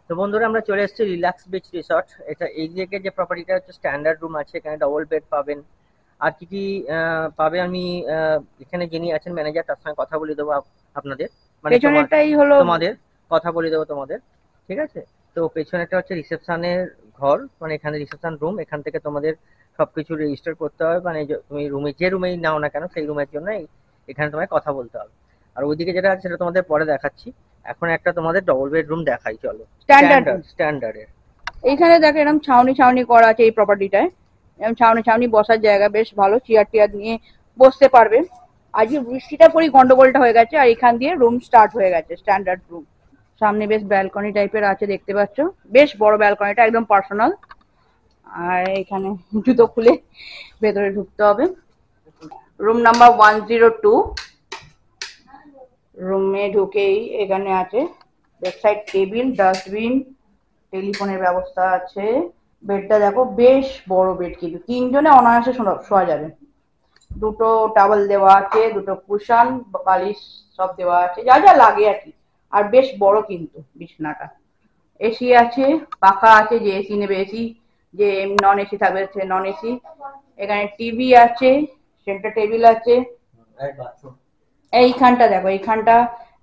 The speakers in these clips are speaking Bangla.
তো বন্ধুরা আমরা চলে এসেছি রিল্যাক্স বিচ রিসর্ট। এটা এই দিকে যে প্রপার্টিটা হচ্ছে স্ট্যান্ডার্ড রুম আছে, এখানে ডবল বেড পাবেন। আর কি কি পাবে আমি এখানে যিনি আছেন ম্যানেজার তার সঙ্গে কথা বলে দেবো আপনাদের, মানে পেছনেরটাই হলো তোমাদের কথা বলে দেবো তোমাদের। ঠিক আছে। তো পেছনেরটা হচ্ছে রিসেপশনের ঘর, মানে এখানে রিসেপশন রুম, এখান থেকে তোমাদের সবকিছু রেজিস্টার করতে হবে, মানে তুমি রুমে যে রুমেই নাও না কেন সেই রুমের জন্য এখানে তোমায় কথা বলতে হবে। আর ওইদিকে যেটা আছে সেটা তোমাদের পরে দেখাচ্ছি। এখন একটা তোমাদের ডবল বেডরুম দেখাই, চলো। Standard room. স্ট্যান্ডার্ডের। এইখানে দেখো এরকম ছাউনি ছাউনি করা আছে এই প্রপার্টিটায়। এরকম ছাউনি ছাউনি বসার জায়গা বেশ ভালো, চেয়ার টিয়ার নিয়ে বসতে পারবে। আজকে বৃষ্টিটা পরি গন্ডগোলটা হয়ে গেছে, আর এখান দিয়ে রুম স্টার্ট হয়ে গেছে স্ট্যান্ডার্ড রুম। সামনে বেশ ব্যালকনি টাইপের আছে, দেখতে পাচ্ছ, বেশ বড় ব্যালকনিটা, একদম পার্সোনাল। আর এখানে জুতো খুলে ভেতরে ঢুকতে হবে। Room number 102। রুমে ঢুকেই এখানে আছে বেডসাইড টেবিল, ডাস্টবিন, টেলিফোনের ব্যবস্থা আছে। বেডটা দেখো বেশ বড় বেড, কিন্তু তিনজনে অনায়াসে শোয়া যাবে। দুটো টাওয়েল দেওয়া আছে, দুটো কুশন বালিশ সব দেওয়া আছে, যা যা লাগে আর কি। আর বেশ বড় কিন্তু বিছানাটা। এসি আছে, পাখা আছে, যে এসি নেবে এসি, যে নন এসি থাকবে সে নন এসি। এখানে টিভি আছে, সেন্টার টেবিল আছে। এইখানটা দেখো, এইখানটা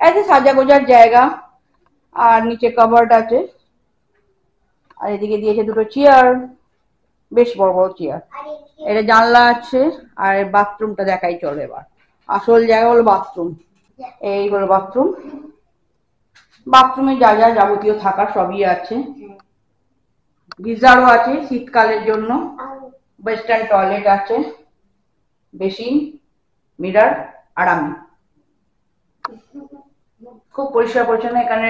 এত সাজা গোজার জায়গা। আর নিচে কাভার্ড আছে। আর এদিকে দিয়েছে দুটো চেয়ার, বেশ বড় বড় চেয়ার। এটা জানলা আছে। আর বাথরুমটা দেখাই চলো এবার। আসল জায়গা হলো বাথরুম। এই হলো বাথরুম। বাথরুমে যা যা যাবতীয় থাকার সবই আছে। গিজারও আছে শীতকালের জন্য। ওয়েস্টার্ন টয়লেট আছে, বেসিন, মিরার, আরাম। খুব পরিষ্কার পরিচ্ছন্ন। এখানে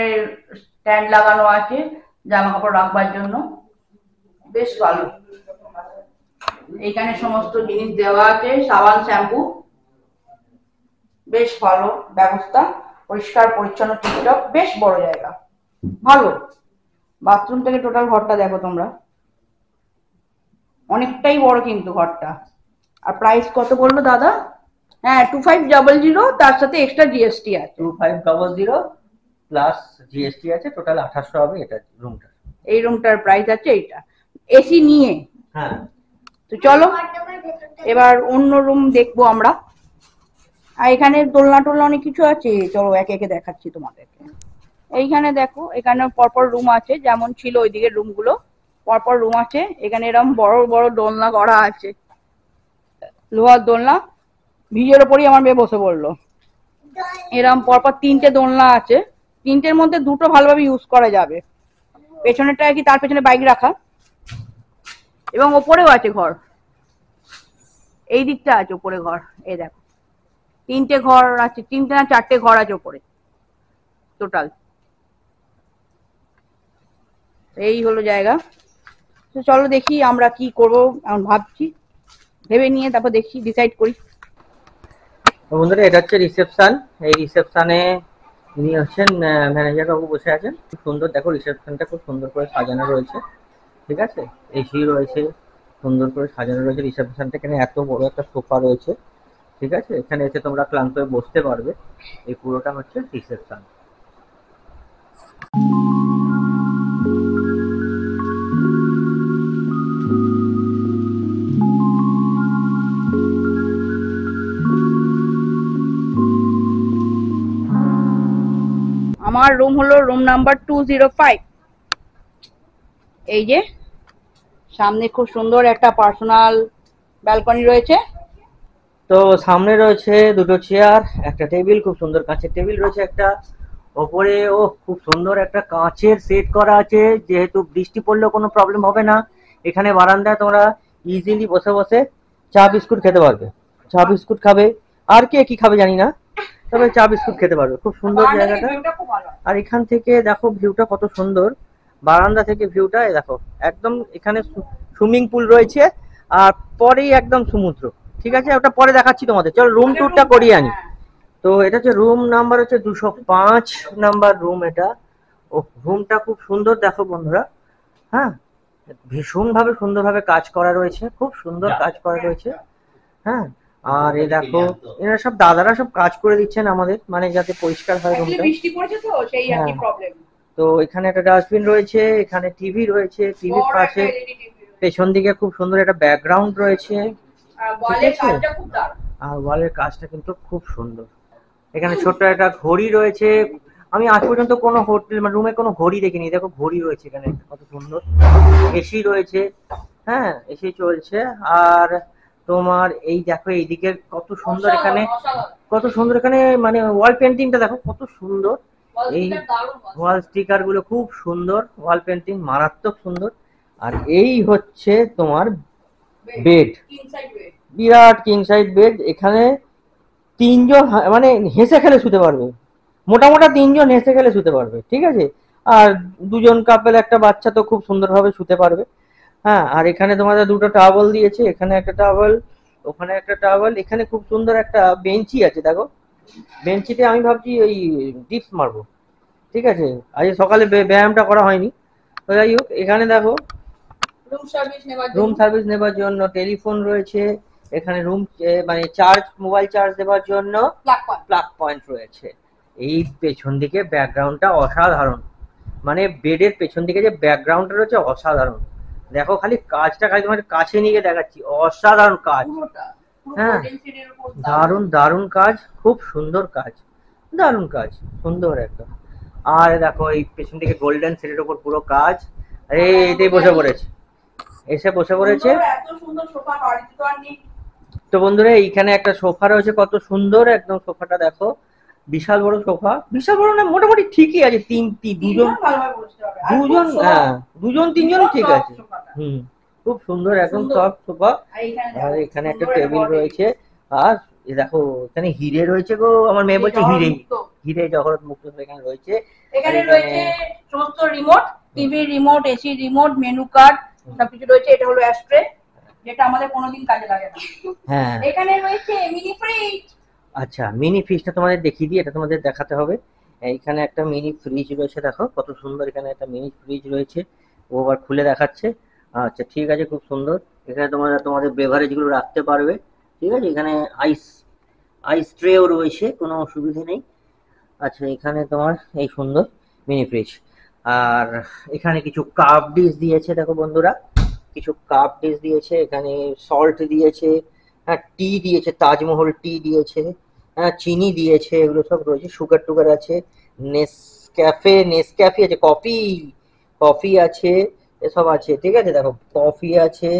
স্ট্যান্ড লাগানো আছে জামা কাপড় রাখবার জন্য, বেশ ভালো। এখানে সমস্ত জিনিস দেওয়া আছে, সাবান, শ্যাম্পু, বেশ ভালো ব্যবস্থা। পরিষ্কার পরিচ্ছন্ন, টিপটপ, বেশ বড় জায়গা, ভালো। বাথরুম থেকে টোটাল ঘরটা দেখো তোমরা, অনেকটাই বড় কিন্তু ঘরটা। আর প্রাইস কত বললো দাদা? হ্যাঁ, 2500, তার সাথে এক্সট্রা জিএসটি আছে। 2500 প্লাস জিএসটি আছে, টোটাল 2800 হবে এটা রুমটা। এই রুমটার প্রাইস আছে এইটা, এসি নিয়ে। হ্যাঁ। তো চলো এবার অন্য রুম দেখবো আমরা। আর এখানে দোলনা টোলনা অনেক কিছু আছে, চলো একে একে দেখাচ্ছি তোমাদেরকে। এইখানে দেখো, এখানে পরপর রুম আছে, যেমন ছিল ওইদিকে রুম গুলো, পরপর রুম আছে। এখানে এরকম বড় বড় দোলনা করা আছে, লোহার দোলনা। ভিজের ওপরই আমার মেয়ে বসে পড়লো। এরকম পরপর তিনটে দোলনা আছে, তিনটের মধ্যে দুটো ভালোভাবে ইউজ করা যাবে। পেছনেরটা কি, তার পেছনে বাইক রাখা। এবং ওপরেও আছে ঘর, এই দিকটা আছে ওপরে ঘর। এই দেখো, তিনটে ঘর আছে, তিনটে না চারটে ঘর আছে ওপরে টোটাল। এই হলো জায়গা। তো চলো দেখি আমরা কি করবো, এখন ভাবছি, ভেবে নিয়ে তারপর দেখি, ডিসাইড করি। তো বন্ধুরা এটা হচ্ছে রিসেপশন। এই রিসেপশনে ইনি হচ্ছেন ম্যানেজার বাবু বসে আছেন। খুব সুন্দর, দেখো রিসেপশনটা খুব সুন্দর করে সাজানো রয়েছে। ঠিক আছে। এসি রয়েছে, সুন্দর করে সাজানো রয়েছে রিসেপশনটা। এখানে এত বড় একটা সোফা রয়েছে। ঠিক আছে। এখানে এসে তোমরা ক্লান্ত হয়ে বসতে পারবে। এই পুরোটা হচ্ছে রিসেপশন। আমার রুম হলো রুম নাম্বার 205। এই যে সামনে খুব সুন্দর একটা পার্সোনাল ব্যালকনি রয়েছে। তো সামনে রয়েছে দুটো চেয়ার, একটা টেবিল, খুব সুন্দর কাঁচের টেবিল রয়েছে একটা। ওপরে খুব সুন্দর একটা কাঁচের সেট করা আছে, যেহেতু বৃষ্টি পড়লেও কোনো প্রবলেম হবে না। এখানে বারান্দায় তোমরা ইজিলি বসে বসে চা বিস্কুট খেতে পারবে। চা বিস্কুট খাবে, আর কে কি খাবে জানি না, তবে চা বিস্কুট খেতে পারবে। খুব সুন্দর জায়গাটা। আর এখান থেকে দেখো ভিউটা কত সুন্দর, বারান্দা থেকে ভিউটা দেখো একদম। এখানে সুইমিং পুল রয়েছে, আর পরেই একদম সমুদ্র। ঠিক আছে, ওটা পরে দেখাচ্ছি তোমাদের। চলো রুম ট্যুরটা করিয়ে আনি। তো এটা হচ্ছে রুম নাম্বার হচ্ছে 205 নাম্বার রুম এটা। ও রুমটা খুব সুন্দর দেখো বন্ধুরা। হ্যাঁ, ভীষণ ভাবে সুন্দরভাবে কাজ করা রয়েছে, খুব সুন্দর কাজ করা রয়েছে। হ্যাঁ। আর এই দেখো এরা সব দাদারা সব কাজ করে দিচ্ছেন আমাদের, মানে যাতে পরিষ্কার হয় রুমটা। বৃষ্টি পড়েছে তো সেই আর কি হ্যাঁ। প্রবলেম। তো এখানে একটা ডাস্টবিন রয়েছে, এখানে টিভি রয়েছে, টিভির বড় একটা পাশে এলইডি টিভি পেছন দিকে খুব সুন্দর একটা ব্যাকগ্রাউন্ড রয়েছে, আর ঠিক ওয়ালের আছে। কাজটা খুব দারুণ। আর ওয়ালের কাজটা কিন্তু খুব সুন্দর। এখানে ছোট্ট একটা ঘড়ি রয়েছে। আমি আজ পর্যন্ত কোনো হোটেল মানে রুমে কোনো ঘড়ি দেখিনি, দেখো ঘড়ি রয়েছে এখানে কত সুন্দর। এসি রয়েছে, হ্যাঁ এসি চলছে। আর তোমার এই দেখো এইদিকে কত সুন্দর এখানে, অসাধারণ অসাধারণ। কত সুন্দর এখানে মানে ওয়াল পেন্টিংটা দেখো কত সুন্দর। ওয়াল এই স্টিকার দারুণ ওয়াল ওয়াল স্টিকার গুলো খুব সুন্দর, ওয়াল পেন্টিং মারাত্মক সুন্দর। আর এই হচ্ছে তোমার বেড, কিং সাইজ বেড। বিরাট কিং সাইজ বেড। এখানে তিনজন মানে হেসে খেলে শুতে পারবে, মোটামোটা তিনজন হেসে খেলে শুতে পারবে, ঠিক আছে। আর দুজন কাপেল একটা বাচ্চা তো খুব সুন্দরভাবে শুতে পারবে। হ্যাঁ, আর এখানে তোমাদের দুটো টাওয়েল দিয়েছে, এখানে একটা টাওয়েল, ওখানে একটা টাওয়েল। এখানে খুব সুন্দর একটা বেঞ্চি আছে দেখো, বেঞ্চিতে আমি ভাবছি ওই ডিপস মারবো, ঠিক আছে। আজ সকালে ব্যায়ামটা করা হয়নি। তো যাই হোক, এখানে দেখো রুম সার্ভিস নেবার রুম জন্য সার্ভিস নেবার জন্য টেলিফোন রয়েছে, এখানে রুম মানে চার্জ, মোবাইল চার্জ দেওয়ার জন্য প্লাগ পয়েন্ট। প্লাগ পয়েন্ট রয়েছে। এই পেছন দিকে ব্যাকগ্রাউন্ডটা অসাধারণ, মানে বেডের পেছন দিকে যে ব্যাকগ্রাউন্ডটা রয়েছে অসাধারণ। দেখো খালি কাজটা, খালি তোমার কাছে নিয়ে দেখাচ্ছি, অসাধারণ কাজ। পুরোটা পুরো হ্যাঁ, গোল্ডেন সিটির উপর দারুণ দারুণ কাজ, খুব সুন্দর কাজ, দারুণ কাজ, সুন্দর একদম। আর দেখো এই পেছন দিকে গোল্ডেন সিটির উপর পুরো কাজ। আরে এতেই বসে পড়েছে, এসে বসে পড়েছে। এত সুন্দর সোফা বাড়িতে তো আর নেই। তো বন্ধুরা এইখানে একটা সোফা রয়েছে, কত সুন্দর একদম সোফাটা দেখো, বিশাল বড় সোফা, বিশাল বড় না মোটামুটি ঠিকই আছে, দুজন ভালোভাবে বসতে হবে। আর খুব দুজন soft, হ্যাঁ দুজন তিনজন খুব ঠিক soft আছে। সোফাটা। হুম, খুব সুন্দর একদম সুন্দর। Soft sofa. আর এইখানে আর দেখো, এখানে একটা সুন্দর টেবিল বড় রয়েছে। আর এ দেখো এখানে হিরে রয়েছে গো, আমার মেয়ে বলছে জহর হিরে, মুক্ত। হিরে জহরত মুক্ত এখানে রয়েছে। আর এখানে এখানে রয়েছে সমস্ত remote, TV remote, AC remote, menu card সবকিছু রয়েছে। এটা হলো অ্যাস্ট্রে, যেটা আমাদের কোনোদিন কাজে লাগে না। হ্যাঁ, এখানে রয়েছে মিনি ফ্রিজ। আচ্ছা মিনি ফ্রিজটা তোমাদের দেখিয়ে দিই, এটা তোমাদের দেখাতে হবে। এইখানে একটা মিনি ফ্রিজ রয়েছে, দেখো কত সুন্দর, এখানে একটা মিনি ফ্রিজ রয়েছে, ও আবার খুলে দেখাচ্ছে। আচ্ছা ঠিক আছে, খুব সুন্দর। এখানে তোমরা তোমাদের বেভারেজ গুলো রাখতে পারবে, ঠিক আছে। এখানে আইস আইস ট্রেও রয়েছে, কোনো অসুবিধে নেই। আচ্ছা এখানে তোমার এই সুন্দর মিনি ফ্রিজ। আর এখানে কিছু কাপ ডিশ দিয়েছে দেখো বন্ধুরা, কিছু কাপ ডিশ দিয়েছে, এখানে সল্ট দিয়েছে, হ্যাঁ টি দিয়েছে, তাজমহল টি দিয়েছে, হ্যাঁ চিনি দিয়েছে, এগুলো সব রয়েছে, সুগার টুগার আছে, নেসক্যাফে আছে, কফি কফি আছে, এসব আছে, ঠিক আছে। দেখো কফি আছে,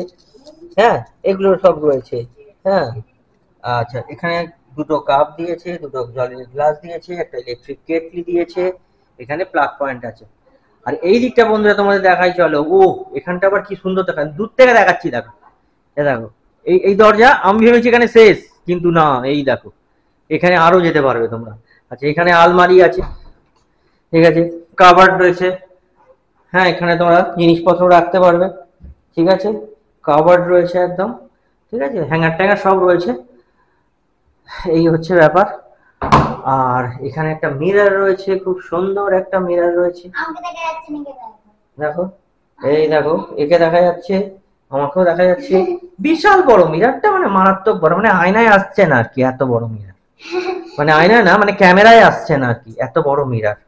হ্যাঁ এগুলো সব রয়েছে, হ্যাঁ। আচ্ছা এখানে দুটো কাপ দিয়েছে, দুটো জলের গ্লাস দিয়েছে, একটা ইলেকট্রিক কেটলি দিয়েছে, এখানে প্লাগ পয়েন্ট আছে। আর এই দিকটা বন্ধুরা তোমাদের দেখাই চলো, ও এখানটা আবার কি সুন্দর দেখায়, দূর থেকে দেখাচ্ছি দেখো, এ দেখো এই এই দরজা, আমি ভেবেছি এখানে শেষ, কিন্তু না, এই দেখো এখানে আরো যেতে পারবে তোমরা। আচ্ছা এখানে আলমারি আছে, ঠিক আছে, কাভার্ড রয়েছে, হ্যাঁ এখানে তোমরা জিনিসপত্র রাখতে পারবে, ঠিক আছে, কাভার্ড রয়েছে একদম, ঠিক আছে, হ্যাঙ্গার ট্যাঙ্গার সব রয়েছে, এই হচ্ছে ব্যাপার। আর এখানে একটা মিরর রয়েছে, খুব সুন্দর একটা মিরর রয়েছে, দেখো এই দেখো, একে দেখা যাচ্ছে, আমাকেও দেখা যাচ্ছে, বিশাল বড় মিররটা, মানে মারাত্মক বড়, মানে আয়নায় আসছে না আর কি, এত বড় মিরর, মানে আয়নায় না মানে ক্যামেরায় আসছে না আর কি, এত বড় মিরর।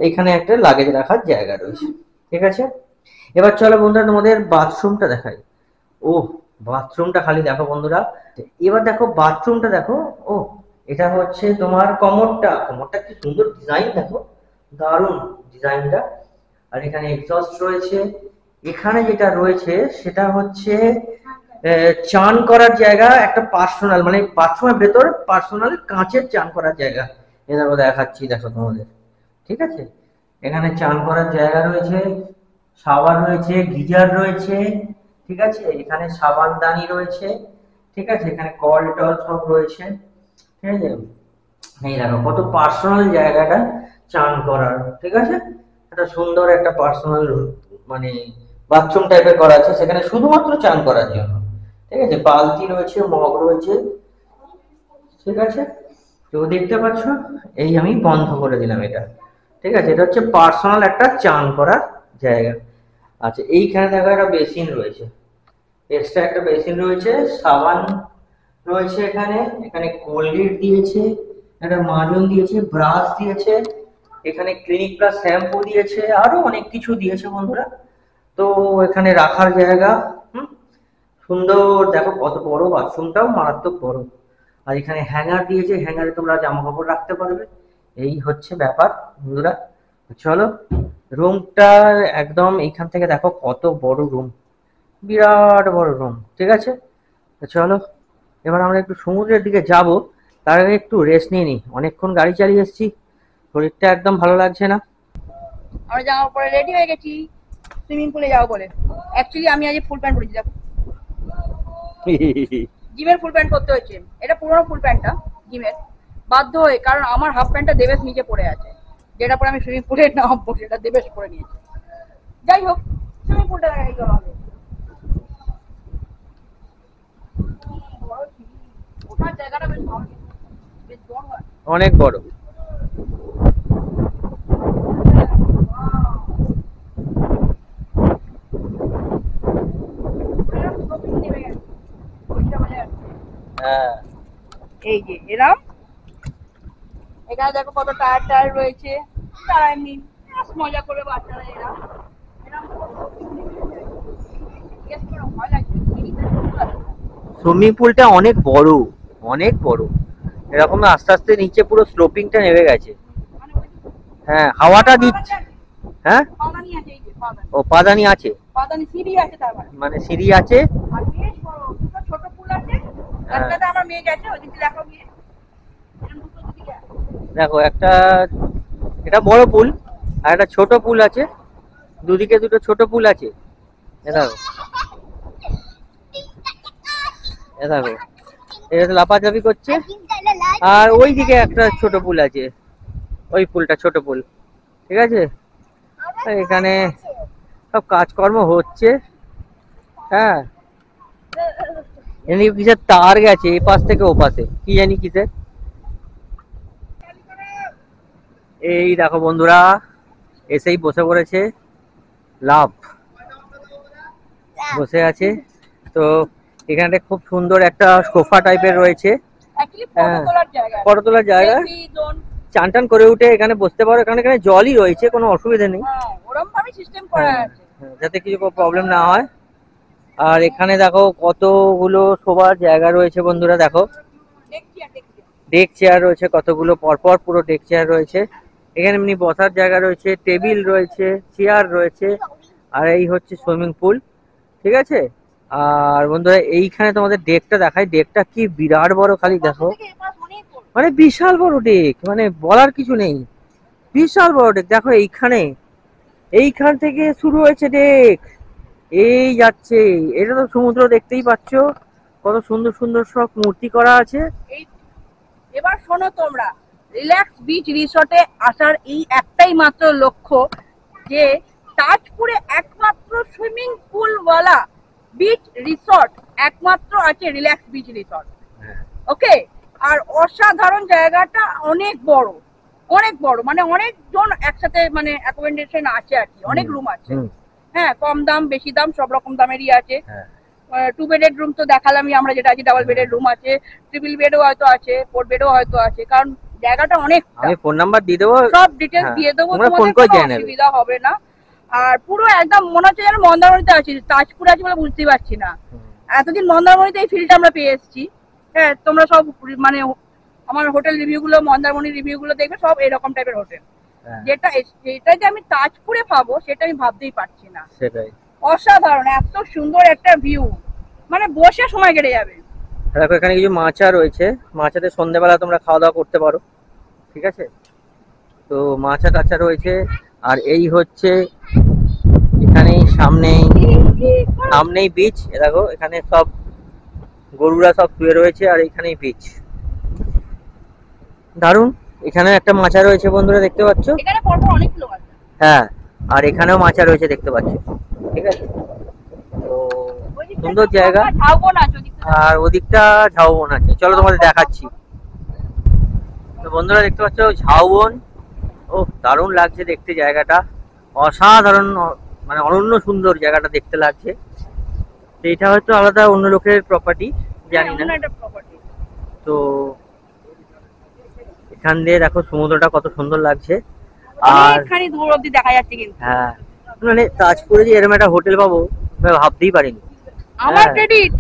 এখানে একটা লাগেজ রাখার জায়গা রয়েছে, ঠিক আছে। এবার চলো বন্ধুরা তোমাদের বাথরুমটা দেখাই। ও বাথরুমটা খালি দেখো বন্ধুরা, এবার দেখো বাথরুমটা দেখো, ও এটা হচ্ছে তোমার কমোডটা কি সুন্দর ডিজাইন দেখো, দারুণ ডিজাইনটা। আর এখানে এক্সস্ট রয়েছে, এখানে যেটা রয়েছে সেটা হচ্ছে চান করার জায়গা, একটা পার্সোনাল মানে বাথরুমের ভেতর পার্সোনাল কাঁচের চান করার জায়গা, এটা দেখো দেখাচ্ছি দেখো তোমাদের, ঠিক আছে। এখানে চান করার জায়গা রয়েছে, শাওয়ার রয়েছে, গিজার রয়েছে, ঠিক আছে, এখানে সাবানদানি রয়েছে, ঠিক আছে, এখানে কল টল সব রয়েছে, ঠিক আছে। এই দেখো কত পার্সোনাল জায়গাটা চান করার, ঠিক আছে, একটা সুন্দর একটা পার্সোনাল মানে বাথরুম টাইপের করা আছে, সেখানে শুধুমাত্র চান করার জন্য, ঠিক আছে, বালতি রয়েছে, মগ রয়েছে, ঠিক আছে। তো দেখতে পাচ্ছ, এই আমি বন্ধ করে দিলাম এটা, ঠিক আছে, এটা হচ্ছে পার্সোনাল একটা চান করার জায়গা। আচ্ছা এইখানে দেখো একটা বেসিন রয়েছে, এক্সট্রা একটা বেসিন রয়েছে, সাবান রয়েছে এখানে, এখানে কোলগেট দিয়েছে, একটা মাজন দিয়েছে, ব্রাশ দিয়েছে, এখানে ক্লিনিক প্লাস শ্যাম্পু দিয়েছে, আরো অনেক কিছু দিয়েছে বন্ধুরা। তো এখানে রাখার জায়গা, হুম, সুন্দর। দেখো কত বড়, বাথরুমটাও মারাত্মক বড়। আর এখানে হ্যাঙ্গার দিয়েছে, হ্যাঙ্গারে তোমরা জামা কাপড় রাখতে পারবে। এই হচ্ছে ব্যাপার বন্ধুরা। চলো রুমটা একদম এইখান থেকে দেখো কত বড় রুম, বিরাট বড় রুম। ঠিক আছে, তো চলো এবার আমরা একটু সমুদ্রের দিকে যাব। তার আগে একটু রেস্ট নিয়ে নিই, অনেকক্ষণ গাড়ি চালিয়ে এসেছি, শরীরটা একদম ভালো লাগছে না। আমরা জামা পরে রেডি হয়ে গেছি সুইমিং পুলে যাবো বলে। অ্যাকচুয়ালি আমি আজ ফুল প্যান্ট পরেছি, দেখো জিমের ফুল প্যান্ট করতে হয়েছে। এটা পুরোনো ফুল প্যান্টটা জিমের, বাধ্য হয়ে, কারণ আমার হাফ প্যান্টটা দেবেশ নিচে পড়ে আছে, যেটা পরে আমি সুইমিং পুলে নামবো সেটা দেবেশ পরে নিয়েছে। যাই হোক, সুইমিং পুলটা দেখাই চলো আগে। ওঠার জায়গাটা বেশ ভালো, বেশ বড় হয়। অনেক বড়। হ্যাঁ, এই যে এরম, এখানে দেখো কত টায়ার টায়ার রয়েছে, তারা এমনি মজা করে বাচ্চারা এরা সুইমিং পুলটা অনেক বড়, অনেক বড়। এরকম আস্তে আস্তে নিচে পুরো স্লোপিংটা নেমে গেছে। হ্যাঁ, হাওয়াটা দিচ্ছে। হ্যাঁ, পাদানি আছে, এই যে পাদানি, ও পাদানি আছে, পাদানি সিঁড়ি আছে, তার মানে সিঁড়ি আছে। আর বেশ বড় দুটো ছোট পুল আছে। হ্যাঁ। একটাতে আমার মেয়ে গেছে, ওদিকে দেখো গিয়ে এরকম দুটো দিকে আছে। দেখো একটা, এটা বড় পুল, আর একটা ছোট পুল আছে, দুদিকে দুটো ছোট পুল আছে। এ দেখো, এ দেখো, এটা লাফাঝাপি করছে। আর ওই দিকে একটা ছোট পুল আছে, ওই পুলটা ছোট পুল। ঠিক আছে, এখানে সব কাজকর্ম হচ্ছে। হ্যাঁ, এমনি কিসের তার গেছে এ পাশ থেকে ও পাশে, কি জানি কিসের। এই দেখো বন্ধুরা, এসেই বসে পড়েছে লাভ, বসে আছে। তো এখানে খুব সুন্দর একটা সোফা টাইপের রয়েছে। অ্যাকচুয়ালি ফটো তোলার জায়গা, ফটো তোলার জায়গা, সেলফি জোন। চান টান করে উঠে এখানে বসতে পারো। এখানে এখানে জলই রয়েছে, কোনো অসুবিধা নেই। হ্যাঁ, ওরকম ভাবে সিস্টেম করা আছে যাতে কিছু প্রবলেম না হয়। আর এখানে দেখো কতগুলো শোবার জায়গা রয়েছে বন্ধুরা। দেখো দেখছি আর দেখছি। ডেক চেয়ার রয়েছে কতগুলো, পরপর পুরো ডেক চেয়ার রয়েছে। এখানে এমনি বসার জায়গা রয়েছে, টেবিল রয়েছে, চেয়ার রয়েছে। আর এই হচ্ছে সুইমিং পুল। ঠিক আছে, আর বন্ধুরা এইখানে তোমাদের ডেকটা দেখাই, ডেকটা কি বিরাট বড়, খালি দেখো, মানে বিশাল বড় ডেক, মানে বলার কিছু নেই, বিশাল বড় ডেক। দেখো এইখানে, এইখান থেকে শুরু হয়েছে ডেক, এই যাচ্ছে। এটা তো সমুদ্র, দেখতেই পাচ্ছ কত সুন্দর সুন্দর সব মূর্তি করা আছে। এবার শোনো তোমরা, রিল্যাক্স বিচ রিসর্টে আসার এই একটাই মাত্র লক্ষ্য, যে তাজপুরে একমাত্র সুইমিং পুল ওয়ালা বিচ রিসর্ট একমাত্র আছে রিল্যাক্স বিচ রিসর্ট। ওকে, আর অসাধারণ জায়গাটা, অনেক বড়, অনেক বড়, মানে অনেকজন একসাথে মানে অ্যাকোমোডেশন আছে আর কি, অনেক রুম আছে। হ্যাঁ, কম দাম বেশি দাম সব রকম দামেরই আছে। 2 বেডের রুম তো দেখালামই আমরা, যেটা আছে ডাবল বেডের রুম আছে, ট্রিপল বেডও হয়তো আছে, 4 বেডও হয়তো আছে, কারণ জায়গাটা অনেক। আমি ফোন নাম্বার দিয়ে দেবো, সব ডিটেইলস দিয়ে দেবো, তোমরা ফোন তোমাদের করে কোনো জেনে নেবে। অসুবিধা হবে না। আর পুরো একদম মনে হচ্ছে যেন মন্দারমণিতে আছি, তাজপুরে আছি বলে বুঝতেই পারছি না। এতদিন মন্দারমণিতে এই ফিলটা আমরা পেয়ে এসেছি। হ্যাঁ, তোমরা সব মানে আমার হোটেল রিভিউ গুলো, মন্দারমণির রিভিউ গুলো দেখবে, সব এরকম টাইপের হোটেল। যেটা যে আমি তাজপুরে পাবো সেটা আমি ভাবতেই পারছি না। সেটাই, অসাধারণ, এত সুন্দর একটা ভিউ, মানে বসে সময় কেটে যাবে। দেখো এখানে কিছু মাচা রয়েছে, মাচাতে সন্ধ্যেবেলা তোমরা খাওয়া দাওয়া করতে পারো। ঠিক আছে, তো মাচা টাচা রয়েছে। আর এই হচ্ছে এখানেই সামনেই বিচ। দেখো এখানে সব গরুরা সব শুয়ে রয়েছে, আর এখানেই বিচ, দারুন। এখানে একটা মাচা রয়েছে বন্ধুরা, দেখতে পাচ্ছ। এখানে পরপর অনেক লোক আছে। হ্যাঁ, আর এখানেও মাচা রয়েছে, দেখতে পাচ্ছ। ঠিক আছে, তো সুন্দর জায়গা। আর ওদিকটা ঝাউবন আছে, চলো তোমাদের দেখাচ্ছি। তো বন্ধুরা দেখতে পাচ্ছ ঝাউবন, ও দারুণ লাগছে দেখতে জায়গাটা, অসাধারণ, মানে অনন্য সুন্দর জায়গাটা দেখতে লাগছে। এইটা হয়তো আলাদা অন্য লোকের প্রপার্টি, জানি না। তো এখান দিয়ে দেখো সমুদ্রটা কত সুন্দর লাগছে। আর অনেকখানি দূর অব্দি দেখা যাচ্ছে কিন্তু। হ্যাঁ, মানে তাজপুরে যে এরকম একটা হোটেল পাবো আমি ভাবতেই পারিনি। আমার ক্রেডিট,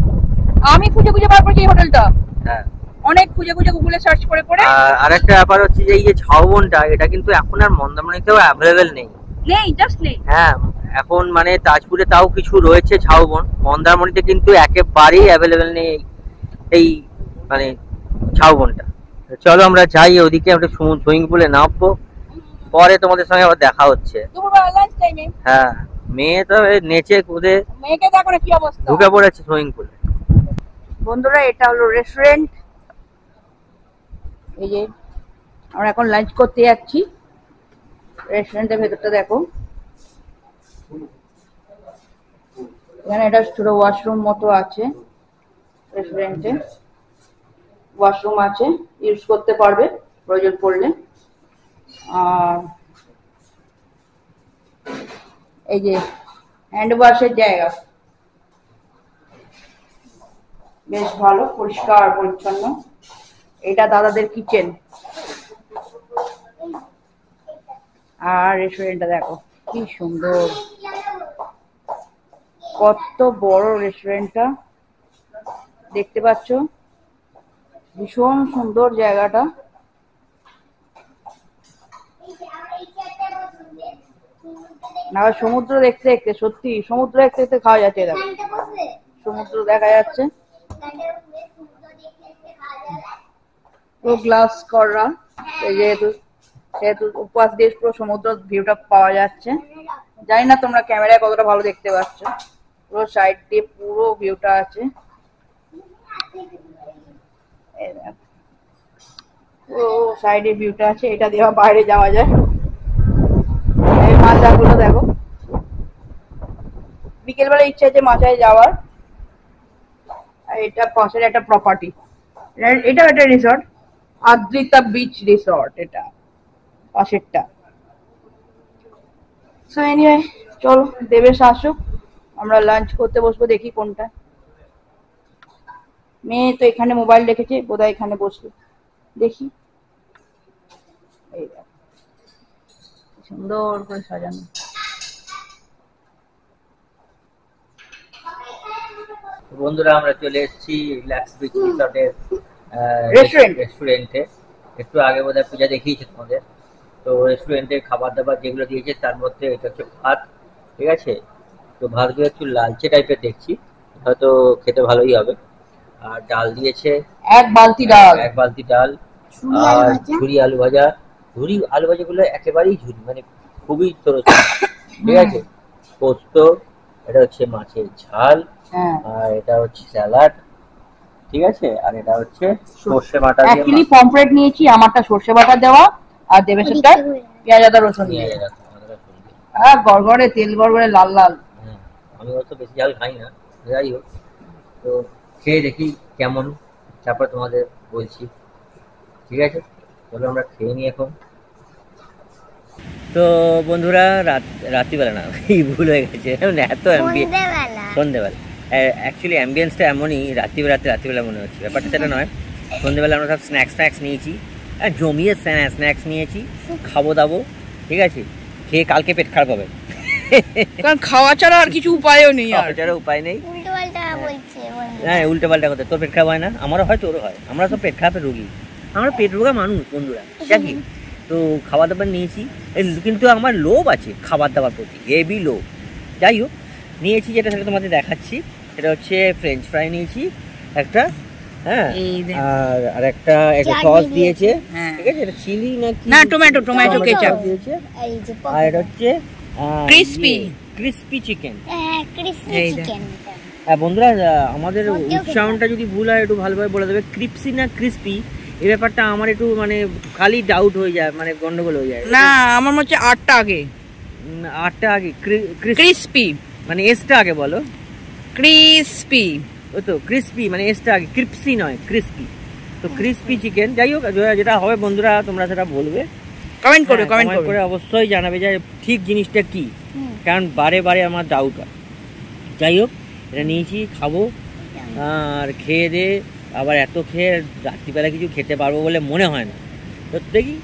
আমি খুঁজে খুঁজে বার করেছি এই হোটেলটা, হ্যাঁ, অনেক খুঁজে খুঁজে গুগলে সার্চ করে করে। আর একটা ব্যাপার হচ্ছে যে এই যে ঝাউবনটা, এটা কিন্তু এখন আর মন্দারমণিতেও অ্যাভেলেবেল নেই। নেই, জাস্ট নেই। হ্যাঁ, এখন মানে তাজপুরে তাও কিছু রয়েছে ঝাউবন, মন্দারমণিতে কিন্তু একেবারেই অ্যাভেলেবেল নেই এই মানে ঝাউবনটা। চলো আমরা যাই ওদিকে, আমরা সুইমিং পুলে নামবো, পরে তোমাদের সঙ্গে আবার দেখা হচ্ছে। দুপুরবেলা লাঞ্চ টাইমে। হ্যাঁ, মেয়ে তো নেচে কুদে মেয়েকে দেখো না কি অবস্থা, ঢুকে পড়েছে সুইমিং পুলে। বন্ধুরা এটা হলো রেস্টুরেন্ট, এই যে আমরা এখন লাঞ্চ করতে যাচ্ছি। রেস্টুরেন্টের ভেতরটা দেখো, এখানে একটা ছোট ওয়াশরুম মতো আছে, রেস্টুরেন্টে ওয়াশরুম আছে, ইউজ করতে পারবে প্রয়োজন পড়লে। আর এই যে হ্যান্ড ওয়াশের জায়গা, বেশ ভালো, পরিষ্কার পরিচ্ছন্ন। এটা দাদাদের কিচেন। আর রেস্টুরেন্টটা দেখো কি সুন্দর, কত বড় রেস্টুরেন্টটা দেখতে পাচ্ছ, ভীষণ সুন্দর জায়গাটা। না সমুদ্র দেখতে দেখতে, সত্যি সমুদ্র দেখতে দেখতে খাওয়া যাচ্ছে, দেখো সমুদ্র দেখা যাচ্ছে, পুরো গ্লাস করা, যেহেতু সেহেতু উপহাস দিয়ে পুরো সমুদ্র ভিউটা পাওয়া যাচ্ছে। জানি না তোমরা ক্যামেরায় কতটা ভালো দেখতে পাচ্ছ, পুরো সাইড দিয়ে পুরো ভিউটা আছে। পুরো সাইডে ভিউটা আছে, এটা দিয়ে বাইরে যাওয়া যায়। এই মাছগুলো দেখো, বিকেলবেলা ইচ্ছা আছে মাচায় যাওয়ার। আর এটা পাশের একটা প্রপার্টি, এটা একটা রিসর্ট, আদ্রিতা বিচ রিসর্ট, এটা পাশেরটা। সো এনিওয়ে চলো দেবেশ আসুক, আমরা লাঞ্চ করতে বসবো, দেখি কোনটা। মেয়ে তো এখানে মোবাইল রেখেছে, বোধহয় এখানে বসবে, দেখি। এই দেখো সুন্দর করে সাজানো। বন্ধুরা আমরা চলে এসেছি রিল্যাক্স বিচ রিসর্টের রেস্টুরেন্টে। একটু আগে বোধহয় পূজা দেখিয়েছে তোমাদের। তো রেস্টুরেন্টে খাবার দাবার যেগুলো দিয়েছে তার মধ্যে এটা হচ্ছে ভাত, ঠিক আছে। তো ভাতগুলো একটু লালচে টাইপের দেখছি, হয়তো খেতে ভালোই হবে। আর ডাল দিয়েছে, এক বালতি ডাল, আর ঝুরি আলু ভাজা। ঝুরি আলু ভাজাগুলো একেবারেই ঝুরি, মানে খুবই ছোট ছোট, ঠিক আছে। পোস্ত, এটা হচ্ছে মাছের ঝাল, আর এটা হচ্ছে স্যালাড, ঠিক আছে। আর এটা হচ্ছে সর্ষে বাটা দিয়ে। অ্যাকচুয়ালি পমফ্রেট নিয়েছি, আমারটা সর্ষে বাটা দেওয়া, আর দেবেশেরটা পেঁয়াজ আদা রসুন দিয়ে। হ্যাঁ, গড়গড়ে তেল, গড়গড়ে লাল লাল। আমি অত বেশি ঝাল খাই না, যাই হোক। তো খেয়ে দেখি কেমন, তারপর তোমাদের বলছি, ঠিক আছে। চলো আমরা খেয়ে নিই এখন। তো বন্ধুরা রাত্রিবেলা না, এই ভুল হয়ে গেছে, এত সন্ধ্যেবেলা। অ্যাকচুয়ালি অ্যাম্বিয়েন্সটা এমনই, রাত্রিবেলা মনে হচ্ছে, ব্যাপারটা সেটা নয়। সন্ধ্যেবেলা আমরা সব স্ন্যাক্স নিয়েছি, জমিয়ে স্ন্যাক্স নিয়েছি, খাবো দাবো, ঠিক আছে। খেয়ে কালকে পেট খারাপ হবে, কারণ খাওয়া ছাড়া আর কিছু উপায়ও নেই, খাওয়া ছাড়া উপায় নেই। হ্যাঁ, উল্টো পাল্টা কথা। তোর পেট খারাপ হয় না? আমারও হয়, তোরও হয়, আমরা সব পেট খারাপের রোগী, আমরা পেট রোগা মানুষ বন্ধুরা, জানি। তো খাবার দাবার নিয়েছি, কিন্তু আমার লোভ আছে খাবার দাবার প্রতি, হেভি লোভ। যাই হোক, নিয়েছি যেটা সেটা তোমাদের দেখাচ্ছি। সেটা হচ্ছে ফ্রেঞ্চ ফ্রাই নিয়েছি একটা, হ্যাঁ, আর একটা সস দিয়েছে, ঠিক আছে। এটা চিলি না টমেটো কেচাপ দিয়েছে। আর এটা হচ্ছে ক্রিসপি চিকেন। হ্যাঁ বন্ধুরা, আমাদের উচ্চারণটা যদি ভুল হয় একটু ভালোভাবে বলে দেবে। ক্রিপসি না ক্রিসপি, এই ব্যাপারটা আমার একটু মানে খালি ডাউট হয়ে যায়, মানে গন্ডগোল হয়ে যায়। না, আমার মনে হচ্ছে আটটা আগে ক্রিসপি, মানে এসটা আগে বলো। ক্রিসপি, ওই তো ক্রিসপি, মানে এসটা আগে, ক্রিপসি নয়, ক্রিসপি। তো ক্রিসপি চিকেন, যাই হোক, যেটা হবে বন্ধুরা তোমরা সেটা বলবে, কমেন্ট করে অবশ্যই জানাবে যে ঠিক জিনিসটা কি, কারণ বারে বারে আমার ডাউট হয়। যাই হোক, এটা নিয়েছি, খাবো। আর খেয়ে দিয়ে আবার এত খেয়ে রাত্রিবেলা কিছু খেতে পারবো বলে মনে হয় না। তো দেখি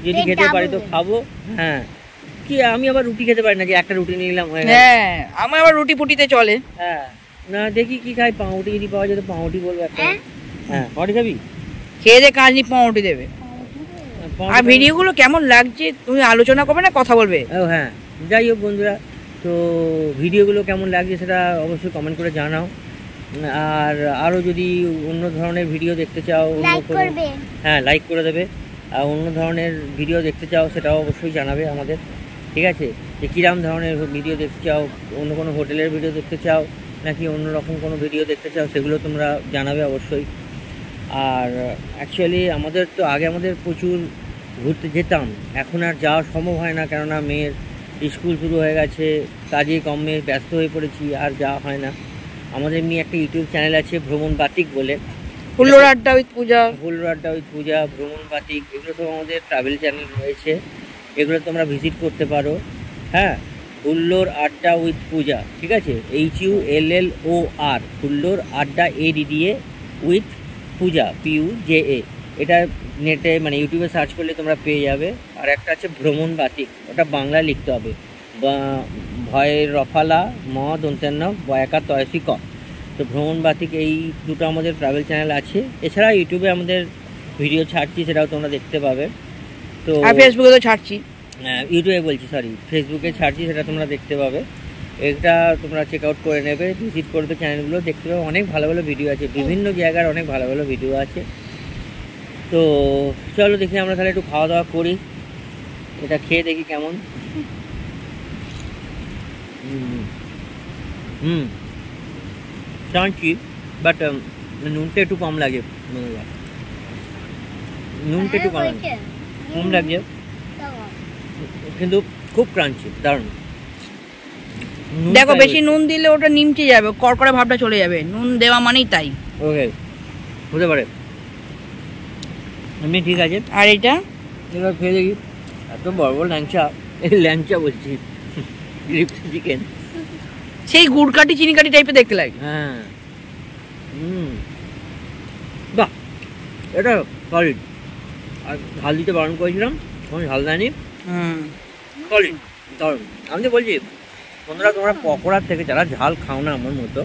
যদি খেতে পারি তো খাবো। হ্যাঁ, কি আমি আবার রুটি খেতে পারি না, যে একটা রুটি নিয়ে নিলাম হয়ে গেল। হ্যাঁ, আমার আবার রুটি ফুটিতে চলে। হ্যাঁ, না দেখি কি খাই, পাউরুটি যদি পাওয়া যায় তো পাউরুটি বলবো একটা। হ্যাঁ, পাউরুটি খাবি? খেয়ে দে, কাজ নি পাউরুটি দেবে। আর ভিডিওগুলো কেমন লাগছে তুমি আলোচনা করবে না কথা বলবে? ও হ্যাঁ, যাই হোক বন্ধুরা, তো ভিডিওগুলো কেমন লাগছে সেটা অবশ্যই কমেন্ট করে জানাও। আর আরও যদি অন্য ধরনের ভিডিও দেখতে চাও, হ্যাঁ লাইক করে দেবে। আর অন্য ধরনের ভিডিও দেখতে চাও সেটাও অবশ্যই জানাবে আমাদের, ঠিক আছে? যে কীরকম ধরনের ভিডিও দেখতে চাও, অন্য কোনো হোটেলের ভিডিও দেখতে চাও নাকি অন্যরকম কোনো ভিডিও দেখতে চাও, সেগুলো তোমরা জানাবে অবশ্যই। আর অ্যাকচুয়ালি আমাদের তো আগে আমাদের প্রচুর ঘুরতে যেতাম, এখন আর যাওয়া সম্ভব হয় না, কেননা মেয়ের স্কুল শুরু হয়ে গেছে, কাজে কমে ব্যস্ত হয়ে পড়েছি, আর যাওয়া হয় না। আমাদের এমনি একটা ইউটিউব চ্যানেল আছে ভ্রমণ বাতিক বলে, হুল্লোড় আড্ডা উইথ পূজা, হুল্লোড় আড্ডা উইথ পূজা, ভ্রমণ বাতিক, এগুলো সব আমাদের ট্রাভেল চ্যানেল রয়েছে, এগুলো তোমরা ভিজিট করতে পারো। হ্যাঁ, হুল্লোড় আড্ডা উইথ পূজা, ঠিক আছে? HULLOR, হুল্লোড় আড্ডা ADDA উইথ পূজা PUJA, এটা নেটে মানে ইউটিউবে সার্চ করলে তোমরা পেয়ে যাবে। আর একটা আছে ভ্রমণ বাতিক, ওটা বাংলা লিখতে হবে, ভয়ের রফালা ম দন্তেন্ন বয়াকা তয়সি ক। তো ভ্রমণ বাতিক, এই দুটো আমাদের ট্রাভেল চ্যানেল আছে। এছাড়া ইউটিউবে আমাদের ভিডিও ছাড়ছি, সেটাও তোমরা দেখতে পাবে। তো ফেসবুকে তো ছাড়ছি, ইউটিউবে বলছি, সরি, ফেসবুকে ছাড়ছি, সেটা তোমরা দেখতে পাবে। এটা তোমরা চেক আউট করে নেবে, ভিজিট করবে, চ্যানেলগুলো দেখতে পাবে, অনেক ভালো ভালো ভিডিও আছে, বিভিন্ন জায়গার অনেক ভালো ভালো ভিডিও আছে। তো চলো দেখি আমরা তাহলে একটু খাওয়া দাওয়া করি, এটা খেয়ে দেখি কেমন। ক্রাঞ্চি, বাট নুনটা একটু কম লাগে, নুনটা একটু কম লাগছে, কিন্তু খুব ক্রাঞ্চি, দারুণ। দেখো বেশি নুন দিলে ওটা নিমচে যাবে, কড়কড়া ভাবটা চলে যাবে, নুন দেওয়া মানেই তাই। ওকে, হতে পারে, এমনি ঠিক আছে। আর এটা এবার খেয়ে দেখি, এত বড় বড় ল্যাংচা, এই ল্যাংচা বলছি, ক্রিপসি চিকেন, সেই গুড়কাটি চিনিকাটি টাইপের দেখতে লাগে। হ্যাঁ, বাহ, এটা সলিড। আর ঝাল দিতে বারণ করেছিলাম, আমি ঝাল দেয়নি, সলিড, দারুণ। আমি তো বলছি বন্ধুরা, তোমরা পকোড়ার থেকে যারা ঝাল খাও না আমার মতো,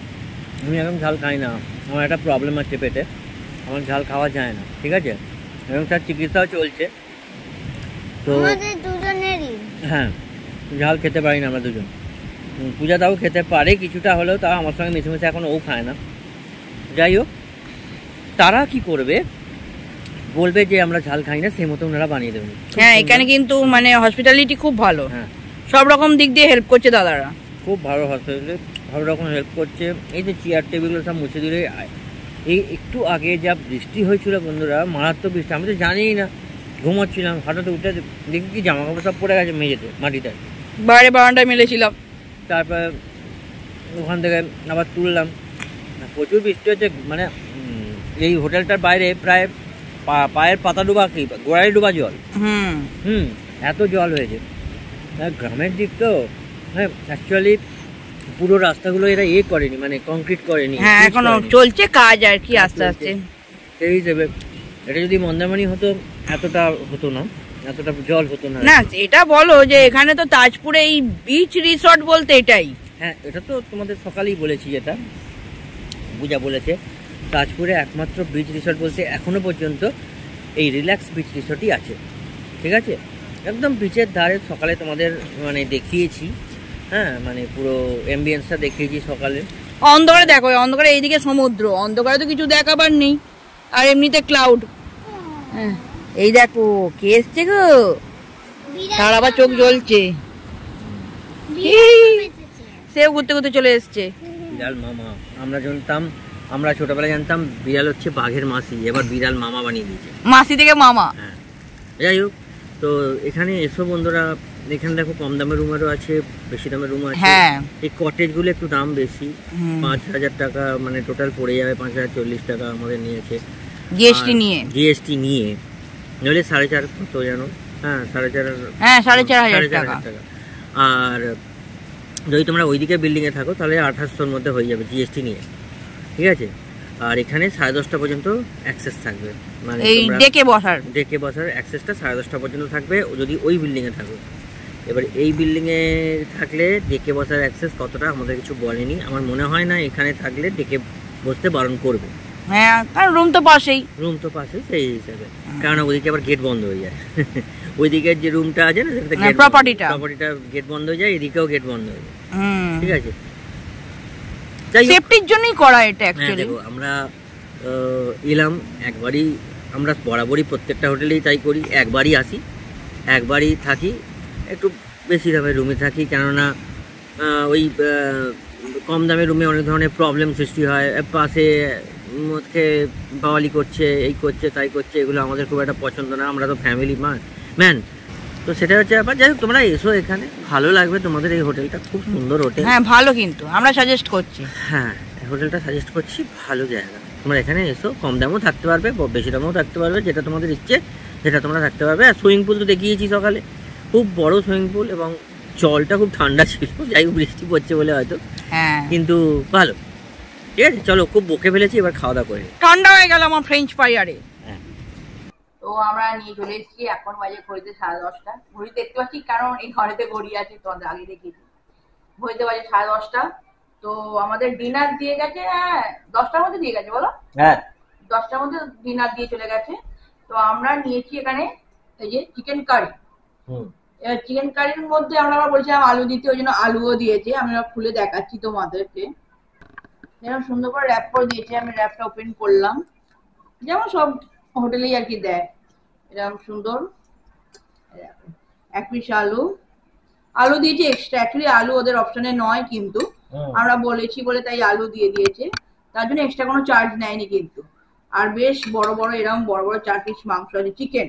আমি এখন ঝাল খাই না, আমার একটা প্রবলেম আছে পেটে, আমার ঝাল খাওয়া যায় না, ঠিক আছে? এবং তার চিকিৎসাও চলছে, তো হ্যাঁ ঝাল খেতে পারি না আমরা দুজন। পূজা তাও খেতে পারে কিছুটা হলেও, তাও আমার সঙ্গে মিশে মিশে এখন ও খায় না। যাই হোক, তারা কি করবে, বলবে যে আমরা ঝাল খাই না, সেই মতো ওনারা বানিয়ে দেবেন। হ্যাঁ, এখানে কিন্তু মানে হসপিটালিটি খুব ভালো, হ্যাঁ, সব রকম দিক দিয়ে হেল্প করছে দাদারা, খুব ভালো হসপিটালে, ভালো রকম হেল্প করছে। এই যে চেয়ার টেবিলগুলো সব মুছে দিলে, এই একটু আগে যা বৃষ্টি হয়েছিল বন্ধুরা, মারাত্মক বৃষ্টি, আমি তো জানিই না, ঘুমোচ্ছিলাম, হঠাৎ উঠে দেখি কি জামা কাপড় সব পড়ে গেছে মেঝেতে, মাটিতে, বাইরে বারান্দায় মেলেছিলাম, তারপরে ওখান থেকে আবার তুললাম। প্রচুর বৃষ্টি হচ্ছে, মানে এই হোটেলটার বাইরে প্রায় পায়ের পাতা ডুবা, কি গোড়ায় ডুবা জল, এত জল হয়েছে। গ্রামের দিক তো, হ্যাঁ, অ্যাকচুয়ালি পুরো রাস্তাগুলো এরা করেনি, মানে কংক্রিট করেনি, হ্যাঁ এখনো চলছে কাজ আর কি, আস্তে আস্তে। সেই হিসেবে এটা যদি মন্দারমণি হতো, এতটা হতো না, এতটা জল হতো না। না, এটা বলো যে এখানে তো তাজপুরে এই বিচ রিসর্ট বলতে এটাই। হ্যাঁ, এটা তো তোমাদের সকালেই বলেছি, যেটা পূজা বলেছে, তাজপুরে একমাত্র বিচ রিসর্ট বলতে এখনো পর্যন্ত এই রিল্যাক্স বিচ রিসর্টই আছে, ঠিক আছে? একদম বিচের ধারে, সকালে তোমাদের মানে দেখিয়েছি, হ্যাঁ, মানে পুরো অ্যাম্বিয়েন্সটা দেখিয়েছি সকালে। অন্ধকারে দেখো, অন্ধকারে এইদিকে সমুদ্র, অন্ধকারে তো কিছু দেখাবার নেই, আর এমনিতে ক্লাউড। হ্যাঁ, এই দেখো কে এসছে গো, তার আবার চোখ জ্বলছে, সেও ঘুরতে ঘুরতে চলে এসছে। বিড়াল মামা, আমরা ছোটবেলায় জানতাম বিড়াল হচ্ছে বাঘের মাসি, এবার বিড়াল মামা বানিয়ে দিয়েছে, মাসি থেকে মামা। হ্যাঁ, যাই হোক, তো এখানে এসো বন্ধুরা, এখানে দেখো কম দামের রুমেরও আছে, বেশি দামের রুম আছে। হ্যাঁ, এই কটেজগুলো একটু দাম বেশি, 5,000 টাকা মানে টোটাল পড়ে যাবে, 5,040 টাকা আমাদের নিয়েছে জিএসটি নিয়ে, নইলে 4,500 কত জানো? হ্যাঁ, 4,500, হ্যাঁ 4,500 টাকা। আর যদি তোমরা ওইদিকে বিল্ডিংয়ে থাকো তাহলে 2,800-র মধ্যে হয়ে যাবে জিএসটি নিয়ে, ঠিক আছে? আর এখানে 10:30 পর্যন্ত অ্যাক্সেস থাকবে, মানে এই ডেকে বসার অ্যাক্সেসটা 10:30 পর্যন্ত থাকবে যদি ওই বিল্ডিংয়ে থাকো। এবার এই বিল্ডিংয়ে থাকলে ডেকে বসার অ্যাক্সেস কতটা আমাদের কিছু বলেনি, আমার মনে হয় না এখানে থাকলে ডেকে বসতে বারণ করবে। হ্যাঁ, কারণ রুম তো পাশেই সেই হিসাবে, কারণ ওদিকে আবার গেট বন্ধ হয়ে যায় ওইদিকে যে রুমটা আছে না সেটা প্রপার্টিটা গেট বন্ধ হয়ে যায়, এদিকেও গেট বন্ধ হয়ে যায়। ঠিক আছে, সেফটির জন্যই করা এটা অ্যাকচুয়ালি। দেখো আমরা এলাম একবারই, আমরা বরাবরই প্রত্যেকটা হোটেলেই তাই করি, একবারই আসি, একবারই থাকি, একটু বেশি দামের রুমে থাকি, কেননা ওই কম দামের রুমে অনেক ধরনের প্রবলেম সৃষ্টি হয়, পাশে মদকে বাওয়ালি করছে, এই করছে তাই করছে, এগুলো আমাদের খুব একটা পছন্দ না, আমরা তো ফ্যামিলি ম্যান। তো সেটা হচ্ছে ব্যাপার। যাই হোক, তোমরা এসো, এখানে ভালো লাগবে তোমাদের। এই হোটেলটা খুব সুন্দর হোটেল, হ্যাঁ ভালো, কিন্তু আমরা সাজেস্ট করছি, হ্যাঁ হোটেলটা সাজেস্ট করছি, ভালো জায়গা। তোমরা এখানে এসো, কম দামেও থাকতে পারবে, বেশি দামেও থাকতে পারবে, যেটা তোমাদের ইচ্ছে সেটা তোমরা থাকতে পারবে। আর সুইমিং পুল তো দেখিয়েছি সকালে, খুব বড় সুইমিং পুল এবং জলটা খুব ঠান্ডা ছিল, যাই হোক বৃষ্টি পড়ছে বলে হয়তো, হ্যাঁ কিন্তু ভালো। ঠিক আছে, চলো, খুব বকে ফেলেছি, এবার খাওয়া দাওয়া করে। ঠান্ডা হয়ে গেল আমার ফ্রেঞ্চ ফ্রাইয়ারে। তো আমরা নিয়ে চলে এসেছি, এখন বাজে ঘড়িতে 10:30। ঘড়ি দেখতে পাচ্ছি কারণ এই ঘরেতে ঘড়ি আছে, তোমাদের আগে দেখিয়েছি। ঘড়িতে বাজে 10:30। তো আমাদের ডিনার দিয়ে গেছে, হ্যাঁ 10টার মধ্যে দিয়ে গেছে, বলো? হ্যাঁ 10টার মধ্যে ডিনার দিয়ে চলে গেছে। তো আমরা নিয়েছি এখানে এই যে চিকেন কারি। এবার চিকেন কারির মধ্যে আমরা আবার বলছিলাম আলু দিতে, ওই জন্য আলুও দিয়েছে। আমরা খুলে দেখাচ্ছি তোমাদেরকে, যেরকম সুন্দর করে র্যাপ করে দিয়েছে। আমি র্যাপটা ওপেন করলাম, যেমন সব হোটেলেই আর কি দেয়, এরকম সুন্দর। এক পিস আলু দিয়েছে এক্সট্রা, অ্যাকচুয়ালি আলু ওদের অপশনে নয়, কিন্তু আমরা বলেছি বলে তাই আলু দিয়ে দিয়েছে, তার জন্য এক্সট্রা কোনো চার্জ নেয়নি কিন্তু। আর বেশ বড় বড় এরকম বড় বড় 4 পিস মাংস আছে চিকেন।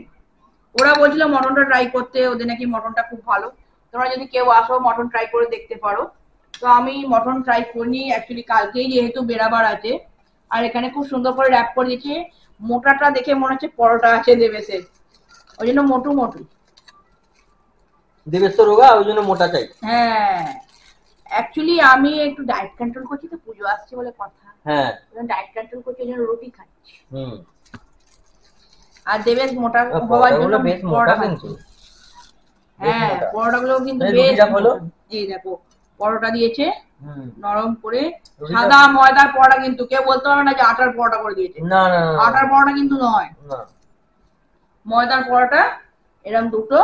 ওরা বলছিল মটনটা ট্রাই করতে, ওদের নাকি মটনটা খুব ভালো। তোমরা যদি কেউ আসো মটন ট্রাই করে দেখতে পারো। তো আমি মটন ট্রাই করিনি অ্যাকচুয়ালি, কালকেই যেহেতু বেরাবার আছে। আর এখানে খুব সুন্দর করে র্যাপ করে দিয়েছে। মোটাটা দেখে মনে হচ্ছে পরোটা আছে দেবেশের, ওই জন্য মোটু দেবেশ তো রোগা, ওই জন্য মোটা চাই। হ্যাঁ, অ্যাকচুয়ালি আমি একটু ডায়েট কন্ট্রোল করছি, তো পুজো আসছে বলে কথা। হ্যাঁ, ডায়েট কন্ট্রোল করছি, ওই জন্য রুটি খাচ্ছি। আর দেবেশ মোটা হওয়ার জন্য পরোটা খাচ্ছি। হ্যাঁ, পরোটাগুলো কিন্তু বেশ ভালো। এই দেখো পরোটা দিয়েছে নরম করে, সাদা ময়দার পরোটা, কিন্তু কেউ বলতে পারবে না যে আটার পরোটা করে দিয়েছে। না না, আটার পরোটা কিন্তু নয়, ময়দার পরোটা। এরকম দুটো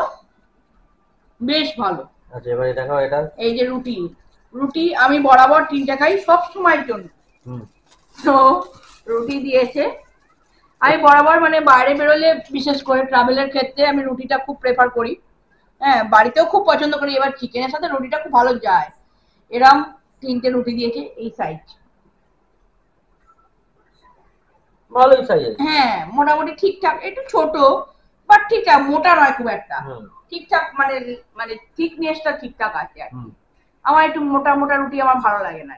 বেশ ভালো। আচ্ছা, এবারে দেখাও এটা। এই যে রুটি আমি বরাবর 3টা খাই সব সময়ের জন্য। তো রুটি দিয়েছে। আমি বরাবর মানে বাইরে বেরোলে, বিশেষ করে ট্রাভেলের ক্ষেত্রে আমি রুটিটা খুব প্রেফার করি। হ্যাঁ, বাড়িতেও খুব পছন্দ করি। এবার চিকেনের সাথে রুটিটা খুব ভালো যায়। এরম 3টে রুটি দিয়েছে, এই সাইজ, ভালোই সাইজ। হ্যাঁ, মোটামুটি ঠিকঠাক, একটু ছোট বাট ঠিকঠাক, মোটা নয় খুব একটা, ঠিকঠাক, মানে থিকনেসটা ঠিকঠাক আছে আর কি। আমার একটু মোটা মোটা রুটি আমার ভালো লাগে না,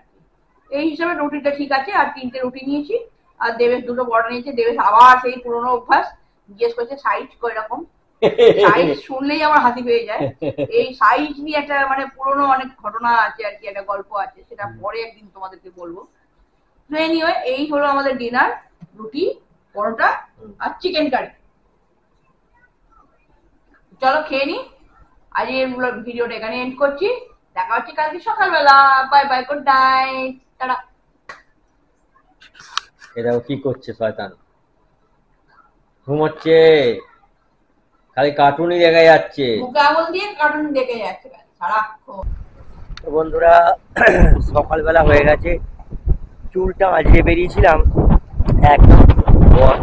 এই হিসাবে রুটিটা ঠিক আছে। আর 3টে রুটি নিয়েছি, আর দেবেশ 2টো বড় নিয়েছে। দেবেশ আবার সেই পুরোনো অভ্যাস, জিজ্ঞেস করছে সাইজ কয়রকম। সাইজ শুনলেই আমার হাসি পেয়ে যায়। এই সাইজ নিয়ে একটা মানে পুরোনো অনেক ঘটনা আছে আর কি, একটা গল্প আছে, সেটা পরে একদিন তোমাদেরকে বলবো। তো এনিওয়ে, এই হলো আমাদের ডিনার, রুটি, পরোটা আর চিকেন কারি। চলো খেয়ে নি। আজ এই ভিডিওটা এখানে এন্ড করছি। দেখা হচ্ছে কালকে সকালবেলা। Bye bye, good night, tata. এটাও কি করছে শয়তান, ঘুমোচ্ছে, খালি কার্টুনই দেখা যাচ্ছে, মুখে আঙুল দিয়ে কার্টুন দেখে যাচ্ছে সারাক্ষণ। তো বন্ধুরা, সকালবেলা হয়ে গেছে। চুলটা আজকে বেরিয়েছিলাম, একদম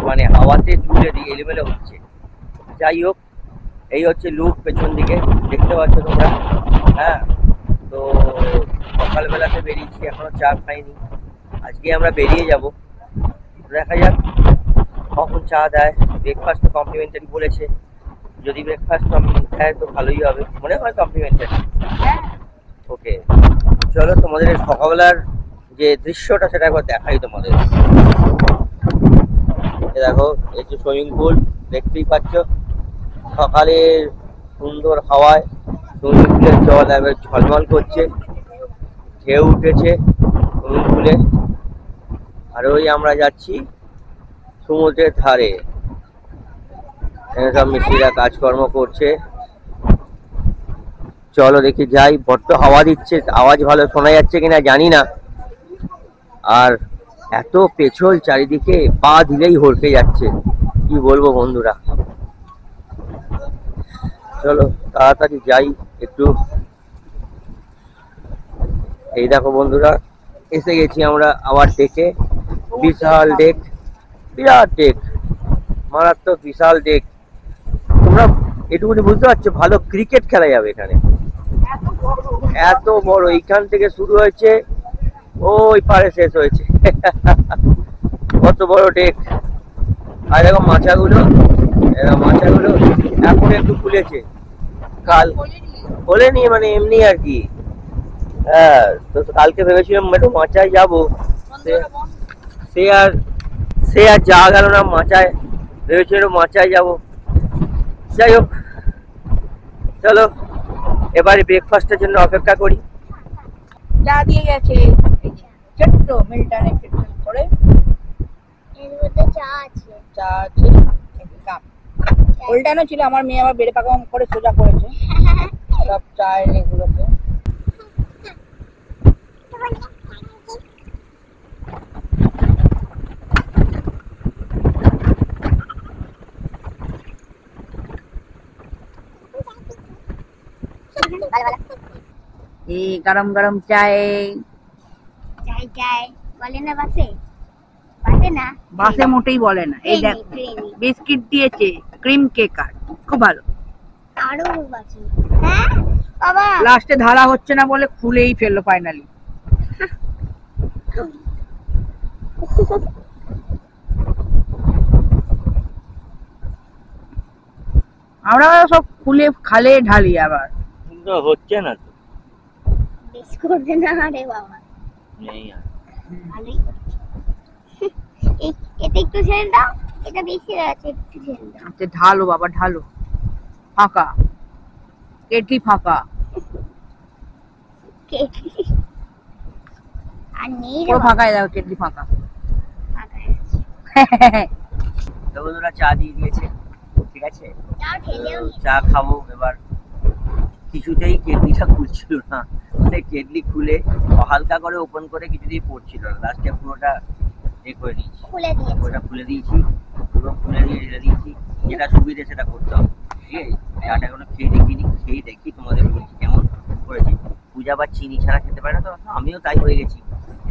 মানে হাওয়াতে চুলে দিয়ে এলোমেলো হচ্ছে। যাই হোক, এই হচ্ছে লুক পেছন দিকে, দেখতে পাচ্ছ তোমরা। হ্যাঁ, তো সকালবেলাতে বেরিয়েছি, এখনো চা খাইনি। আজকে আমরা বেরিয়ে যাব, দেখা যাক কখন চা দেয়। ব্রেকফাস্ট তো কমপ্লিমেন্টারি বলেছে, যদি ব্রেকফাস্ট দেয় তো ভালোই হবে, মনে হয় কমপ্লিমেন্টারি। ওকে, চলো তোমাদের সকালবেলার যে দৃশ্যটা সেটা একবার দেখাই তোমাদের। দেখো, এই যে সুইমিং পুল দেখতেই পাচ্ছ, সকালের সুন্দর হাওয়ায় সুইমিং পুলের জল এবার ঝলমল করছে, ঢেউ উঠেছে সুইমিং পুলে। আর ওই আমরা যাচ্ছি সমুদ্রের ধারে, এখানে সব মিস্ত্রিরা কাজকর্ম করছে। চলো দেখি যাই। বড্ড হাওয়া দিচ্ছে, আওয়াজ ভালো শোনা যাচ্ছে কিনা জানি না। আর এত পেছল চারিদিকে, পা দিলেই হড়কে যাচ্ছে, কি বলবো বন্ধুরা। চলো তাড়াতাড়ি যাই একটু। এই দেখো বন্ধুরা, এসে গেছি আমরা আবার ডেকে। বিশাল ডেক, বিরাট ডেক, মারাত্মক বিশাল ডেক। তোমরা এটুকুনি বুঝতে পারছো, ভালো ক্রিকেট খেলা যাবে এখানে, এত বড়। এইখান থেকে শুরু হয়েছে, ওই পারে শেষ হয়েছে। কত বড় ডেক। আর দেখো মাচাগুলো, মাচাগুলো এখন একটু খুলেছে, কাল খোলেনি, মানে এমনি আর কি। হ্যাঁ, তো কালকে ভেবেছিলাম একটু মাচায় যাবো, সে আর যাওয়া গেল না মাচায়। ভেবেছিলাম মাচায় যাবো। যাই হোক, চলো এবারে ব্রেকফাস্টের জন্য অপেক্ষা করি। চা দিয়ে গেছে, ছোট্ট মিল্টনে করে এর মধ্যে চা আছে। চা আছে, কাপ উল্টানো ছিল, আমার মেয়ে আবার বেড়ে পাকা করে সোজা করেছে সব চায়ের এগুলোকে। এই গরম গরম চায়, চাই চাই বলে না বাসে, বাসে না, বাসে মোটেই বলে না। এই দেখ, বিস্কিট দিয়েছে, ক্রিম কেকার, খুব ভালো। আরো বাসে। হ্যাঁ বাবা, লাস্টে ধারা হচ্ছে না বলে খুলেই ফেললো ফাইনালি। আমরা সব খুলে খালে ঢালি আবার। কিন্তু হচ্ছে না তো, বেশ করবে না রে বাবা, নেই আর। ভালোই করছে। এটা একটু ছেড়ে দাও, এটা বেশি আছে, একটু ছেড়ে দাও। আচ্ছা ঢালো বাবা, ঢালো। ফাঁকা কেটলি, ফাঁকা কেটলি আর নেই রে পুরো বাবা, ফাঁকাই দাও, কেটলি ফাঁকা। ফাঁকা আছে। তো বন্ধুরা চা দিয়ে দিয়েছে, ঠিক আছে, যাও ঠেলেও নি। চা খাবো এবার। কিছুতেই কেটলিটা খুলছিল না, মানে কেটলি খুলে হালকা করে ওপেন করে কিছুতেই পড়ছিল না। লাস্টে পুরোটা এ করে নিয়েছি, খুলে দিয়েছি। ওটা খুলে দিয়েছি, পুরো খুলে দিয়ে ঢেলে দিয়েছি। যেটা সুবিধে সেটা করতে হবে, ঠিক আছে। চাটা এখনো খেয়ে দেখিনি, খেয়ে দেখি তোমাদের বলছি কেমন করেছি। পূজা বা চিনি ছাড়া খেতে পারে না, তো আমিও তাই হয়ে গেছি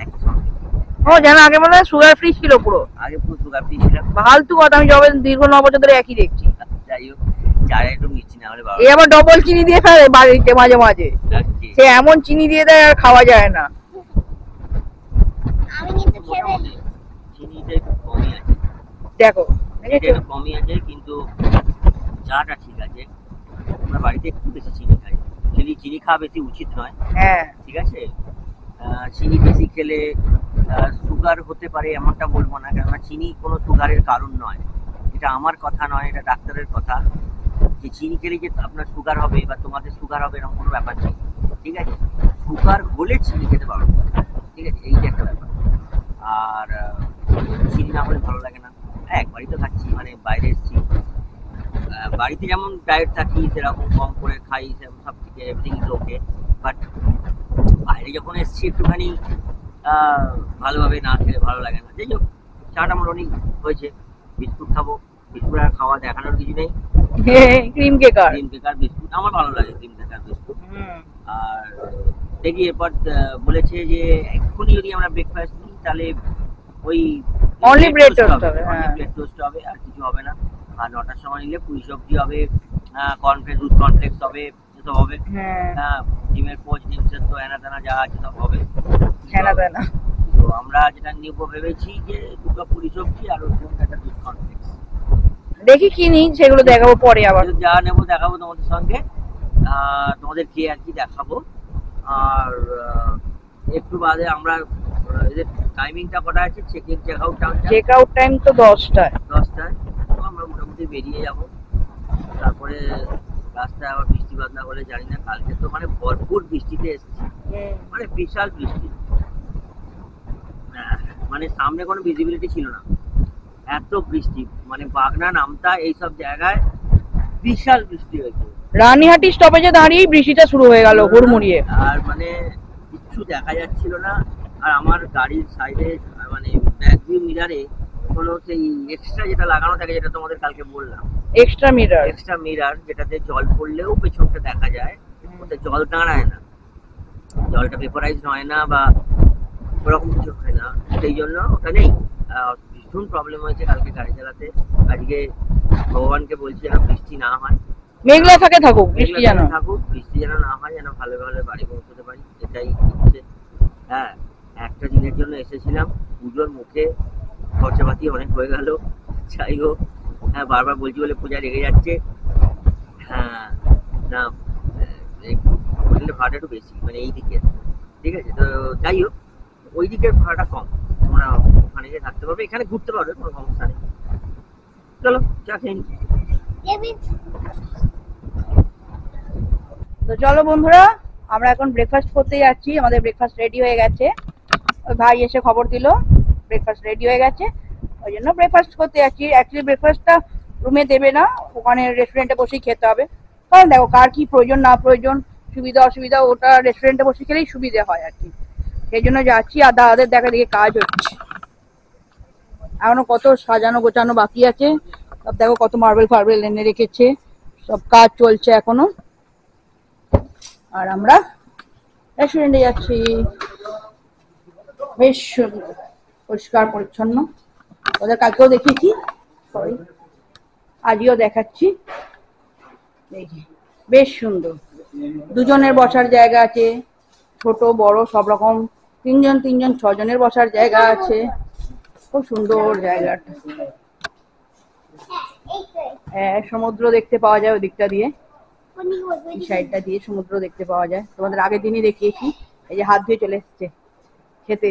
একই সঙ্গে। ও যেন আগে মনে হয় সুগার ফ্রি ছিল পুরো। আগে পুরো সুগার ফ্রি ছিলাম। ফালতু কথা, আমি যবে দীর্ঘ 9 বছর ধরে একই দেখছি। যাই হোক, চায়ে একটু মিষ্টি না হলে এ আবার ডবল চিনি দিয়ে ফেলে বাড়িতে মাঝে মাঝে। লাগছে। সে এমন চিনি দিয়ে দেয় আর খাওয়া যায় না। আমি কিন্তু খেয়ে ফেলি। চিনিটা একটু কমই আছে, দেখো চিনিটা একটু কমই আছে, কিন্তু চাটা ঠিক আছে। আমরা বাড়িতে একটু বেশি চিনি খাই, চিনি খাওয়া বেশি উচিত নয়, হ্যাঁ, ঠিক আছে। চিনি বেশি খেলে সুগার হতে পারে এমনটা বলবো না, কেননা চিনি কোনো সুগারের কারণ নয়। এটা আমার কথা নয়, এটা ডাক্তারের কথা। যে চিনি খেলে যে আপনার সুগার হবে বা তোমাদের সুগার হবে এরকম কোনো ব্যাপার নেই, ঠিক আছে। সুগার হলে চিনি খেতে পারো, ঠিক আছে, এই যে একটা ব্যাপার। আর চিনি না হলে ভালো লাগে না। একবারই তো খাচ্ছি, মানে বাইরে এসেছি। বাড়িতে যেমন ডায়েট থাকি সেরকম কম করে খাই, সেরকম সব থেকে এভরিথিং ইজ ওকে। বাট বাইরে যখন এসেছি একটুখানি ভালোভাবে না খেলে ভালো লাগে না। যাই হোক, চাটা মোটামুটি হয়েছে। বিস্কুট খাবো, বিস্কুট আর খাওয়া দেখানোর কিছু নেই। ক্রিম কেকার। ক্রিম কেকার বিস্কুট আমার ভালো লাগে, ক্রিম কেকার বিস্কুট। আর দেখি এরপর বলেছে যে এক্ষুনি যদি আমরা ব্রেকফাস্ট নিই তাহলে ওই Only bread toast হবে, হ্যাঁ। ব্রেড টোস্ট হবে, আর কিছু হবে না। আর 9টার সময় নিলে পুরি সবজি হবে, কর্নফ্লেক্স, দুধ কর্নফ্লেক্স হবে, এসব হবে। হ্যাঁ, ডিমের পোচ, ডিম সেদ্ধ, হেনা তেনা যা আছে সব হবে। হেনা তেনা। তো আমরা যেটা নিবো ভেবেছি যে 2টো পুরি সবজি আর ওর জন্য একটা দুধ কর্নফ্লেক্স। দেখি কি নিই সেগুলো দেখাবো পরে আবার। যা নেবো দেখাবো তোমাদের সঙ্গে, তোমাদেরকে আর কি দেখাবো। আর একটু বাদে আমরা এদের টাইমিংটা কটা আছে, চেক ইন চেক আউট টাইমটা? চেক আউট টাইম তো 10টায়। 10টায়। তো আমরা মোটামুটি বেরিয়ে যাব। তারপরে রাস্তায় আবার বৃষ্টি বাদলা হলে জানি না। কালকে তো মানে ভরপুর বৃষ্টিতে এসেছি, মানে বিশাল বৃষ্টি। মানে সামনে কোনো ভিজিবিলিটি ছিল না, এত বৃষ্টি। মানে বাগনা নামতা এইসব জায়গায় বিশাল বৃষ্টি হয়েছে। রানীহাটি স্টপেজে দাঁড়িয়েই বৃষ্টিটা শুরু হয়ে গেল হুড়মুড়িয়ে। আর মানে কিচ্ছু দেখা যাচ্ছিল না। আর আমার গাড়ির সাইডে মানে ব্যাক ভিউ মিরারে হলো সেই এক্সট্রা যেটা লাগানো থাকে, যেটা তোমাদের কালকে বললাম, এক্সট্রা মিরার যেটাতে জল পড়লেও পেছনটা দেখা যায়, ওতে জল দাঁড়ায় না, জলটা পেপারাইজ হয় না বা ওরকম কিছু হয় না, সেই জন্য ওটা নেই। ভীষণ প্রবলেম হয়েছে কালকে গাড়ি চালাতে। আজকে ভগবানকে বলছি যেন বৃষ্টি না হয়, মেঘলা থাকুক, বৃষ্টি যেন থাকুক, বৃষ্টি যেন না হয়, যেন ভালো ভালো বাড়ি পৌঁছতে পারি, এটাই ইচ্ছে। হ্যাঁ, একটা দিনের জন্য এসেছিলাম, পুজোর মুখে খরচাপাতি অনেক হয়ে গেল। যাই হোক, হ্যাঁ বারবার বলছি বলে পূজা রেগে যাচ্ছে। হ্যাঁ না, হোটেলের ভাড়াটা একটু বেশি, মানে এই দিকে, ঠিক আছে। তো যাই হোক, ওই দিকের ভাড়াটা কম, তোমরা ওখানে গিয়ে থাকতে পারবে, এখানে ঘুরতে পারবে, কোনো সমস্যা নেই। চলো চা খেয়ে নিই। তো চলো বন্ধুরা, আমরা এখন ব্রেকফাস্ট করতে যাচ্ছি। আমাদের ব্রেকফাস্ট রেডি হয়ে গেছে, ওই ভাই এসে খবর দিল ব্রেকফাস্ট রেডি হয়ে গেছে, ওই জন্য ব্রেকফাস্ট করতে যাচ্ছি। অ্যাকচুয়ালি ব্রেকফাস্টটা রুমে দেবে না, ওখানে রেস্টুরেন্টে বসেই খেতে হবে। কারণ দেখো কার কি প্রয়োজন না প্রয়োজন, সুবিধা অসুবিধা, ওটা রেস্টুরেন্টে বসে খেলেই সুবিধা হয় আর কি। সেই জন্য যাচ্ছি। আর দাদাদের দেখা দেখে কাজ হচ্ছে, এখনো কত সাজানো গোছানো বাকি আছে। সব দেখো কত মার্বেল ফার্বেল এনে রেখেছে, সব কাজ চলছে এখনো। আর আমরা রেস্টুরেন্টে যাচ্ছি, বেশ সুন্দর, পরিষ্কার পরিচ্ছন্ন। ওদের কালকেও দেখিয়েছি, সরি আজকেও দেখাচ্ছি। দেখি বেশ সুন্দর, দুজনের বসার জায়গা আছে, ছোট বড় সব রকম, তিনজন 6জনের বসার জায়গা আছে, খুব সুন্দর জায়গাটা। হ্যাঁ, সমুদ্র দেখতে পাওয়া যায় ওই দিকটা দিয়ে, এই সাইডটা দিয়ে সমুদ্র দেখতে পাওয়া যায়। তোমাদের আগের দিনই দেখিয়েছি। এই যে হাত ধুয়ে চলে এসছে খেতে।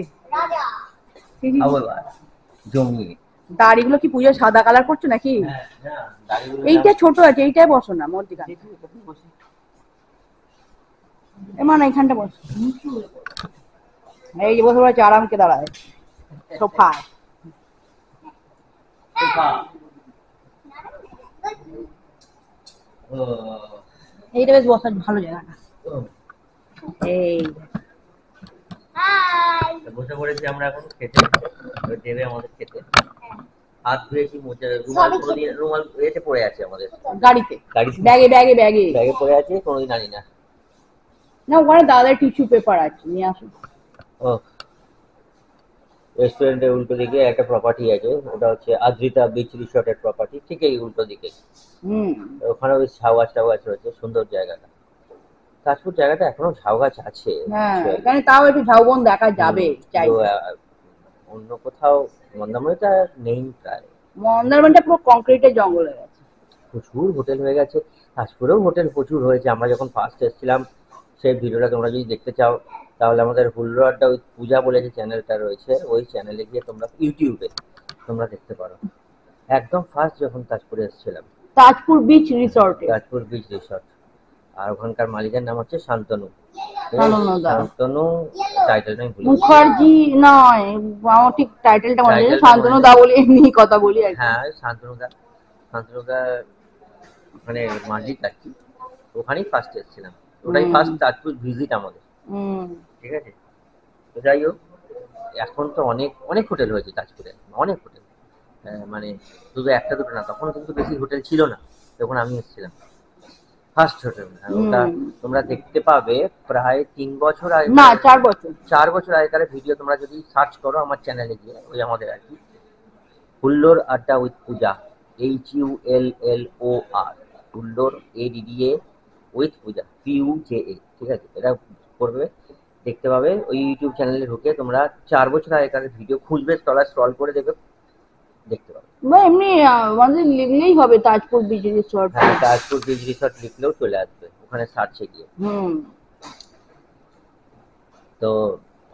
জমিয়ে দাড়িগুলো কি পুজো সাদা কালার করছো নাকি? এইটা ছোট আছে, এইটাই বসো না মধ্যিখানে, এমন এইখানটা বসো। এই যে বসে বসে আরামকে দাঁড়ায় সোফায়। এইটা বেশ বসার ভালো জায়গাটা। এই বসে পড়েছি আমরা এখন খেতে, দেবে আমাদের খেতে। হাত ধুয়েছি, রুমাল এতে পড়ে আছে আমাদের গাড়িতে, ব্যাগে পড়ে আছে, কোনোদিন আনি না। না ওখানে দাদার টিস্যু পেপার আছে, নিয়ে আসুন। ও, রেস্টুরেন্টের উল্টো দিকে একটা প্রপার্টি আছে, ওটা হচ্ছে আদ্রিতা বিচ রিসর্টের প্রপার্টি, ঠিক এই উল্টো দিকে। ওখানে ওই ঝাউ গাছ রয়েছে, সুন্দর জায়গাটা। তাজপুর জায়গাটা এখনো ঝাউ গাছ আছে, হ্যাঁ এখানে তাও একটু ঝাউবন দেখা যাবে। অন্য কোথাও মন্দারমণিটা নেই প্রায়, মন্দারমণিটা পুরো কংক্রিটের জঙ্গল হয়ে গেছে। প্রচুর হোটেল হয়ে গেছে, তাজপুরেও হোটেল প্রচুর হয়েছে। আমরা যখন ফার্স্ট এসেছিলাম, সেই ভিডিওটা তোমরা যদি দেখতে চাও তাহলে আমাদের হুল্লো আড্ডা উইথ পূজা বলে যে চ্যানেলটা রয়েছে, ওই চ্যানেলে গিয়ে তোমরা ইউটিউবে তোমরা দেখতে পারো। একদম ফার্স্ট যখন তাজপুরে এসেছিলাম, তাজপুর বিচ রিসর্ট, আর ওখানকার মালিকের নাম হচ্ছে শান্তনু। শান্তনু টাইটেলটা আমি ভুলে গেছি। মুখার্জি নয়, আমার ঠিক টাইটেলটা মনে নেই। শান্তনু দা বলি, এমনি কথা বলি আর কি। হ্যাঁ, শান্তনু দা ওখানে মালিক আর কি, ওখানেই ফার্স্ট এসেছিলাম। ওটাই ফার্স্ট তাজপুর ভিজিট আমাদের, ঠিক আছে। তো যাই হোক, এখন তো অনেক অনেক হোটেল হয়েছে তাজপুরে, অনেক হোটেল, মানে শুধু একটা দুটো না। তখন কিন্তু বেশি হোটেল ছিল না যখন আমি এসেছিলাম, ফার্স্ট হোটেল। ওটা তোমরা দেখতে পাবে প্রায় 3 বছর আগে, না 4 বছর আগেকার ভিডিও। তোমরা যদি সার্চ করো আমার চ্যানেলে গিয়ে, ওই আমাদের আর কি হুল্লোর আড্ডা with Puja, HULLOR, হুল্লোর ADDA with Puja, PUJA, ঠিক আছে। এটা করবে, দেখতে পাবে। ওই ইউটিউব চ্যানেলে ঢুকে তোমরা 4 বছর আগেকার ভিডিও খুঁজবে, স্ক্রল করে দেখবে, দেখতে পাবে। এমনি আমাদের লিখলেই হবে তাজপুর বিচ রিসর্ট। হ্যাঁ, তাজপুর বিচ রিসর্ট লিখলেও চলে আসবে ওখানে সার্চে গিয়ে। তো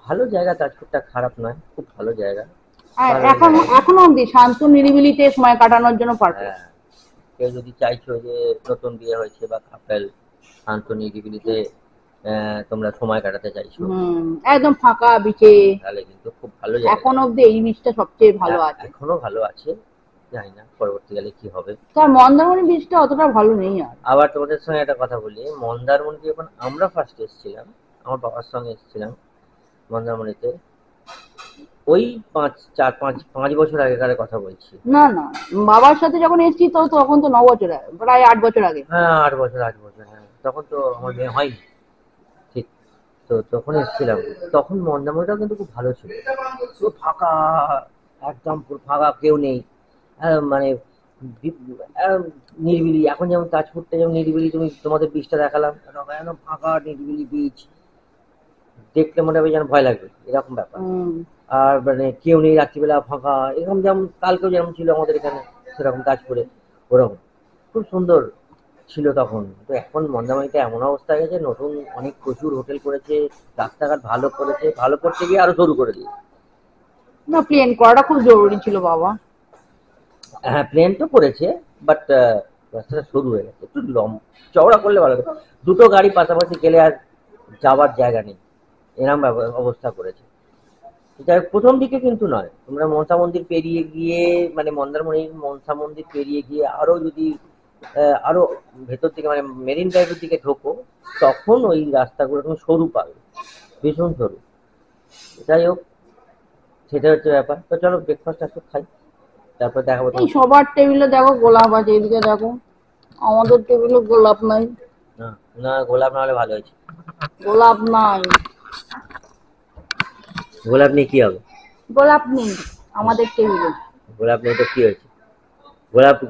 ভালো জায়গা, তাজপুরটা খারাপ নয়, খুব ভালো জায়গা। এখনো অব্দি শান্ত নিরিবিলিতে সময় কাটানোর জন্য পারফেক্ট। কেউ যদি চাইছো যে নতুন বিয়ে হয়েছে বা কাপেল শান্ত নিরিবিলিতে তোমরা সময় কাটাতে চাইছো, একদম ফাঁকা বিচে। তাহলে কিন্তু খুব ভালো জায়গা। এখন অব্দি এই বিচটা সবচেয়ে ভালো আছে, এখনো ভালো আছে, জানি না পরবর্তীকালে কি হবে। তার মন্দারমণি বিচটা অতটা ভালো নেই আর। আবার তোমাদের সঙ্গে একটা কথা বলি, মন্দারমণিতে যখন আমরা ফার্স্ট এসেছিলাম, আমার বাবার সঙ্গে এসেছিলাম মন্দারমণিতে, ওই 5 বছর আগেকার কথা বলছি। না না, বাবার সাথে যখন এসেছি তো তখন তো 9 বছর আগে, প্রায় 8 বছর আগে। হ্যাঁ 8 বছর, হ্যাঁ তখন তো আমার মেয়ে হয়নি ঠিক। তো তখন এসেছিলাম, তখন মন্দারমণিটাও কিন্তু খুব ভালো ছিল, পুরো ফাঁকা, একদম পুরো ফাঁকা, কেউ নেই, মানে আহ, নিরিবিলি। এখন যেমন তাজপুরটা যেমন নিরিবিলি, তুমি তোমাদের বিচটা দেখালাম, একদম ফাঁকা নিরিবিলি বিচ, দেখলে মনে হবে যেন ভয় লাগবে, এরকম ব্যাপার। আর মানে কেউ নেই, রাত্রিবেলা ফাঁকা, এরকম যেমন কালকেও যেমন ছিল আমাদের এখানে, সেরকম তাজপুরে ওরকম খুব সুন্দর ছিল তখন। তো এখন মন্দারমণিতে এমন অবস্থা হয়ে গেছে, নতুন অনেক প্রচুর হোটেল করেছে, রাস্তাঘাট ভালো করেছে, ভালো করতে গিয়ে আরো শুরু করে দিয়েছে। না, প্লেন করাটা খুব জরুরি ছিল বাবা। হ্যাঁ প্লেন তো করেছে, বাট রাস্তাটা সরু হয়ে গেছে, একটু চওড়া করলে ভালো হতো। দুটো গাড়ি পাশাপাশি গেলে আর যাওয়ার জায়গা নেই, এরকম অবস্থা করেছে। যাই হোক, প্রথম দিকে কিন্তু নয়, তোমরা মনসা মন্দির পেরিয়ে গিয়ে, মানে মন্দারমণির মনসা মন্দির পেরিয়ে গিয়ে আরো যদি আরো ভেতর দিকে মানে মেরিন ড্রাইভের দিকে ঢোকো, তখন ওই রাস্তাগুলো তুমি সরু পাবে, ভীষণ সরু। যাই হোক, সেটা হচ্ছে ব্যাপার। তো চলো ব্রেকফাস্ট আসো খাই, তারপর দেখাবো এই তোমাকে। সবার টেবিলে দেখো গোলাপ আছে, এদিকে দেখো আমাদের টেবিলে গোলাপ নাই। না না, গোলাপ না হলে ভালো হয়েছে। গোলাপ নাই, গোলাপ নিয়ে কি হবে? গোলাপ নেই আমাদের টেবিলে। গোলাপ নেই তো কি হয়েছে?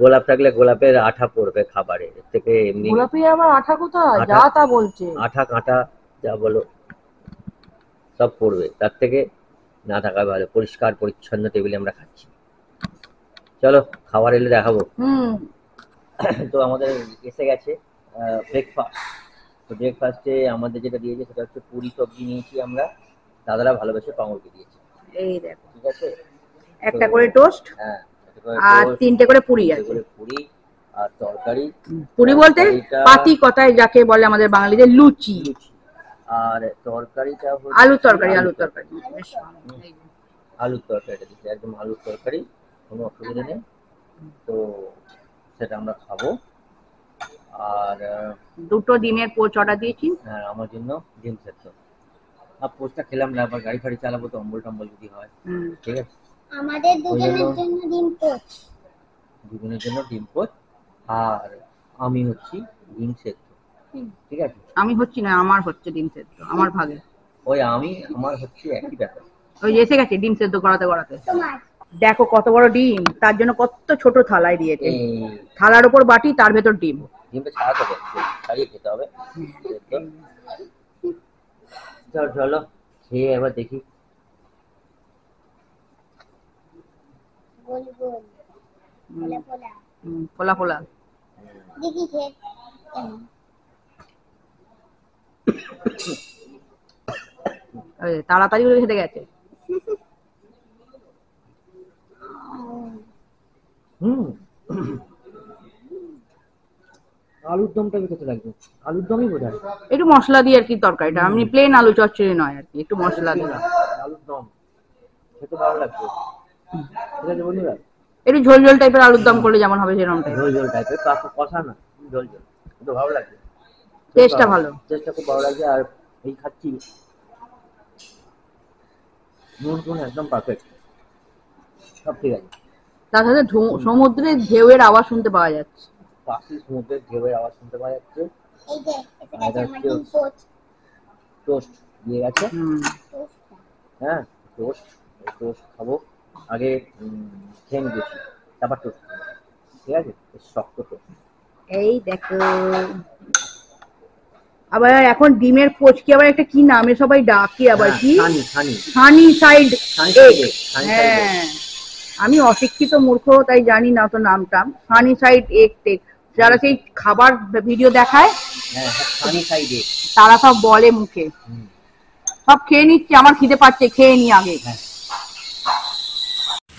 গোলাপ থাকলে গোলাপের আঠা পড়বে খাবারে, এর থেকে এমনি গোলাপে আবার আঠা কোথায়, আঠা, যা তা বলছে। আঠা কাঁটা যা বলো সব পড়বে, তার থেকে না থাকা ভালো। পরিষ্কার পরিচ্ছন্ন টেবিলে আমরা খাচ্ছি। চলো খাবার এলে দেখাবো। তো আমাদের এসে গেছে ব্রেকফাস্ট। তো ব্রেকফাস্টে আমাদের যেটা দিয়েছে সেটা হচ্ছে পুরি সবজি নিয়েছি আমরা, দাদারা ভালোবেসে পাউরুটি দিয়েছে, এই দেখো ঠিক আছে। একটা করে টোস্ট, হ্যাঁ, আর 3টে করে পুরি আছে। পুরি আর তরকারি। পুরি বলতে পাতি কথায় যাকে বলে আমাদের বাঙালিদের লুচি। আর তরকারিটা হচ্ছে আলুর তরকারি, আলুর তরকারি বেশ ভালো। আলুর তরকারিটা দিচ্ছে, একদম আলুর তরকারি, কোনো অসুবিধা নেই। তো সেটা আমরা খাবো। আর 2টো ডিমের পোচ অর্ডার দিয়েছি। হ্যাঁ, আমার জন্য ডিম সেদ্ধ। আর পোচটা খেলাম না, আবার গাড়ি ফাড়ি চালাবো তো অম্বল টম্বল যদি হয়, ঠিক আছে। আমাদের দুজনের জন্য ডিম পোচ, দুজনের জন্য ডিম পোচ, আর আমি হচ্ছি ডিম সেদ্ধ, ঠিক আছে। আমি হচ্ছি না, আমার হচ্ছে ডিম সেদ্ধ, আমার ভাগে। ওই আমি আমার হচ্ছে একই ব্যাপার। ওই এসে গেছে ডিম সেদ্ধ করাতে করাতে। তোমার দেখো কত বড় ডিম, তার জন্য কত ছোট থালায় দিয়েছে। এই থালার উপর বাটি, তার ভেতর ডিম। ডিমটা ছাড়াতে হবে, ছাড়িয়ে খেতে হবে। চল চলো খেয়ে এবার দেখি। গোল গোল ফোলা ফোলা, ফোলা ফোলা। দেখি খেয়ে কেমন। তাড়াতাড়ি করে খেতে গেছে। আলুর দমটা খেতে লাগবে, আলুর দমই বোধ হয়। একটু মশলা দিয়ে আর কি তরকারিটা, আমি প্লেন আলু চচ্চড়ি নয় আর কি, একটু মশলা দিয়ে। আলুর দম খেতে ভালো লাগবে, ঠিক আছে বন্ধুরা। একটু ঝোল ঝোল টাইপের আলুর দম করলে যেমন হবে সেরকম টাইপের। ঝোল ঝোল টাইপের, কষা না, ঝোল ঝোল, কিন্তু ভালো লাগবে, টেস্টটা ভালো, টেস্টটা খুব ভালো লাগছে। আর এই খাচ্ছি, নুন টুন একদম পারফেক্ট, সব ঠিক আছে। তার সাথে সমুদ্রের ঢেউয়ের আওয়াজ শুনতে পাওয়া যাচ্ছে। পাশে সমুদ্রের ঢেউয়ের আওয়াজ শুনতে পাওয়া যাচ্ছে। এই যে এটা আছে আমার ডিম পোচ, টোস্ট দিয়ে গেছে। হ্যাঁ টোস্ট খাবো আগে, খেয়ে নিয়েছি, তারপর টোস্ট খাবো, ঠিক আছে। শক্ত তো, এই দেখো আবার এখন ডিমের পোচকে আবার একটা কি নামে সবাই ডাকে, আবার কি সানি সাইড এগ। হ্যাঁ, আমি অশিক্ষিত মূর্খ তাই জানি না তো নামটা। সানি সাইড এগ টেক, যারা সেই খাবার ভিডিও দেখায় তারা সব বলে মুখে। সব খেয়ে নিচ্ছে, আমার খিদে পাচ্ছে, খেয়ে নি আগে।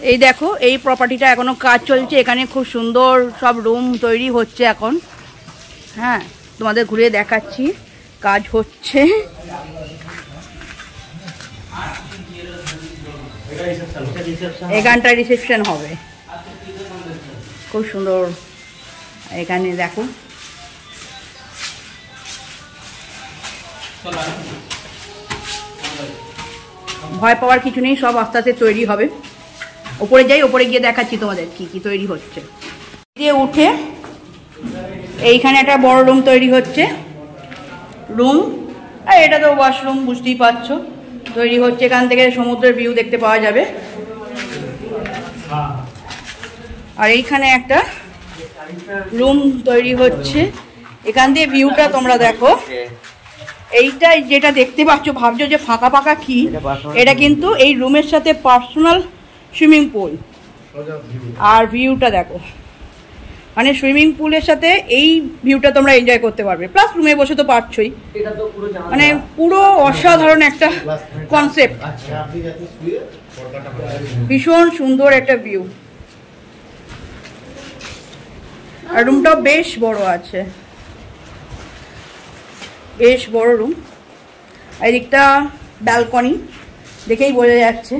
এই দেখো এই প্রপার্টিটা এখনো কাজ চলছে, এখানে খুব সুন্দর সব রুম তৈরি হচ্ছে এখন। হ্যাঁ, তোমাদের ঘুরে দেখাচ্ছি, কাজ হচ্ছে। এখানটা রিসেপশন হবে, খুব সুন্দর। এখানে দেখো ভয় পাওয়ার কিছু নেই, সব আস্তে আস্তে তৈরি হবে। ওপরে যাই, ওপরে গিয়ে দেখাচ্ছি তোমাদের কি কি তৈরি হচ্ছে। দিয়ে উঠে এইখানে একটা বড় রুম তৈরি হচ্ছে, রুম, আর এটা তো ওয়াশরুম বুঝতেই পারছো, তৈরি হচ্ছে। এখান থেকে সমুদ্রের ভিউ দেখতে পাওয়া যাবে। আর এইখানে একটা রুম তৈরি হচ্ছে, এখান দিয়ে ভিউটা তোমরা দেখো। এইটা যেটা দেখতে পাচ্ছ ভাবছো যে ফাঁকা ফাঁকা কি, এটা কিন্তু এই রুমের সাথে পার্সোনাল সুইমিং পুল। আর ভিউটা দেখো, মানে সুইমিং পুলের সাথে এই ভিউটা তোমরা এনজয় করতে পারবে, প্লাস রুমে বসে তো পারছোই। মানে পুরো অসাধারণ একটা কনসেপ্ট, ভীষণ সুন্দর একটা ভিউ। আর রুমটাও বেশ বড় আছে, বেশ বড় রুম। এদিকটা ব্যালকনি, দেখেই বোঝা যাচ্ছে।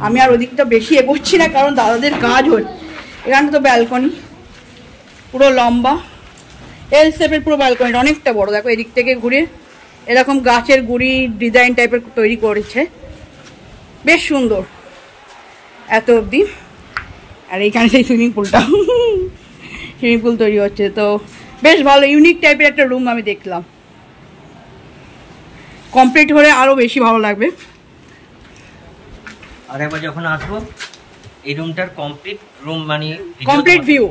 আমি আর ওদিকটা বেশি এগোচ্ছি না, কারণ দাদাদের কাজ হচ্ছে। এখানটা তো ব্যালকনি, পুরো লম্বা এল শেপের পুরো ব্যালকনিটা অনেকটা বড়। দেখো এদিক থেকে ঘুরে এরকম গাছের গুড়ি ডিজাইন টাইপের তৈরি করেছে, বেশ সুন্দর এত অবধি। আর এইখানে সেই সুইমিং পুলটা সুইমিং পুল তৈরি হচ্ছে, তো বেশ ভালো ইউনিক টাইপের একটা রুম আমি দেখলাম। কমপ্লিট হলে আরো বেশি ভালো লাগবে। আর একবার যখন আসবো এই রুমটার কমপ্লিট রুম মানে কমপ্লিট ভিউ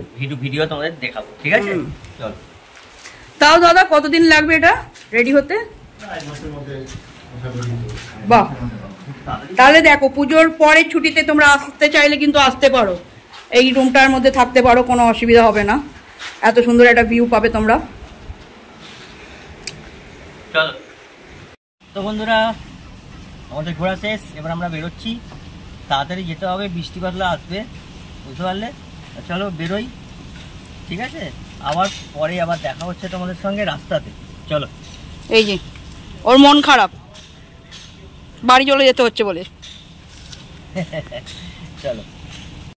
ভিডিও তোমাদের দেখাবো, ঠিক আছে? চল। তাও দাদা কতদিন লাগবে এটা রেডি হতে? বাহ, তাহলে দেখো পুজোর পরে ছুটিতে তোমরা আসতে চাইলে কিন্তু আসতে পারো, এই রুমটার মধ্যে থাকতে পারো, কোনো অসুবিধা হবে না। এত সুন্দর একটা ভিউ পাবে তোমরা। চলো তো বন্ধুরা, আমাদের ঘোরা শেষ, এবার আমরা বেরোচ্ছি। তাড়াতাড়ি যেতে হবে, বৃষ্টি বাদলা আসবে, বুঝতে পারলে? চলো বেরোই, ঠিক আছে? আবার পরে আবার দেখা হচ্ছে তোমাদের সঙ্গে রাস্তাতে। চলো। এই যে ওর মন খারাপ, বাড়ি চলে যেতে হচ্ছে বলে। চলো।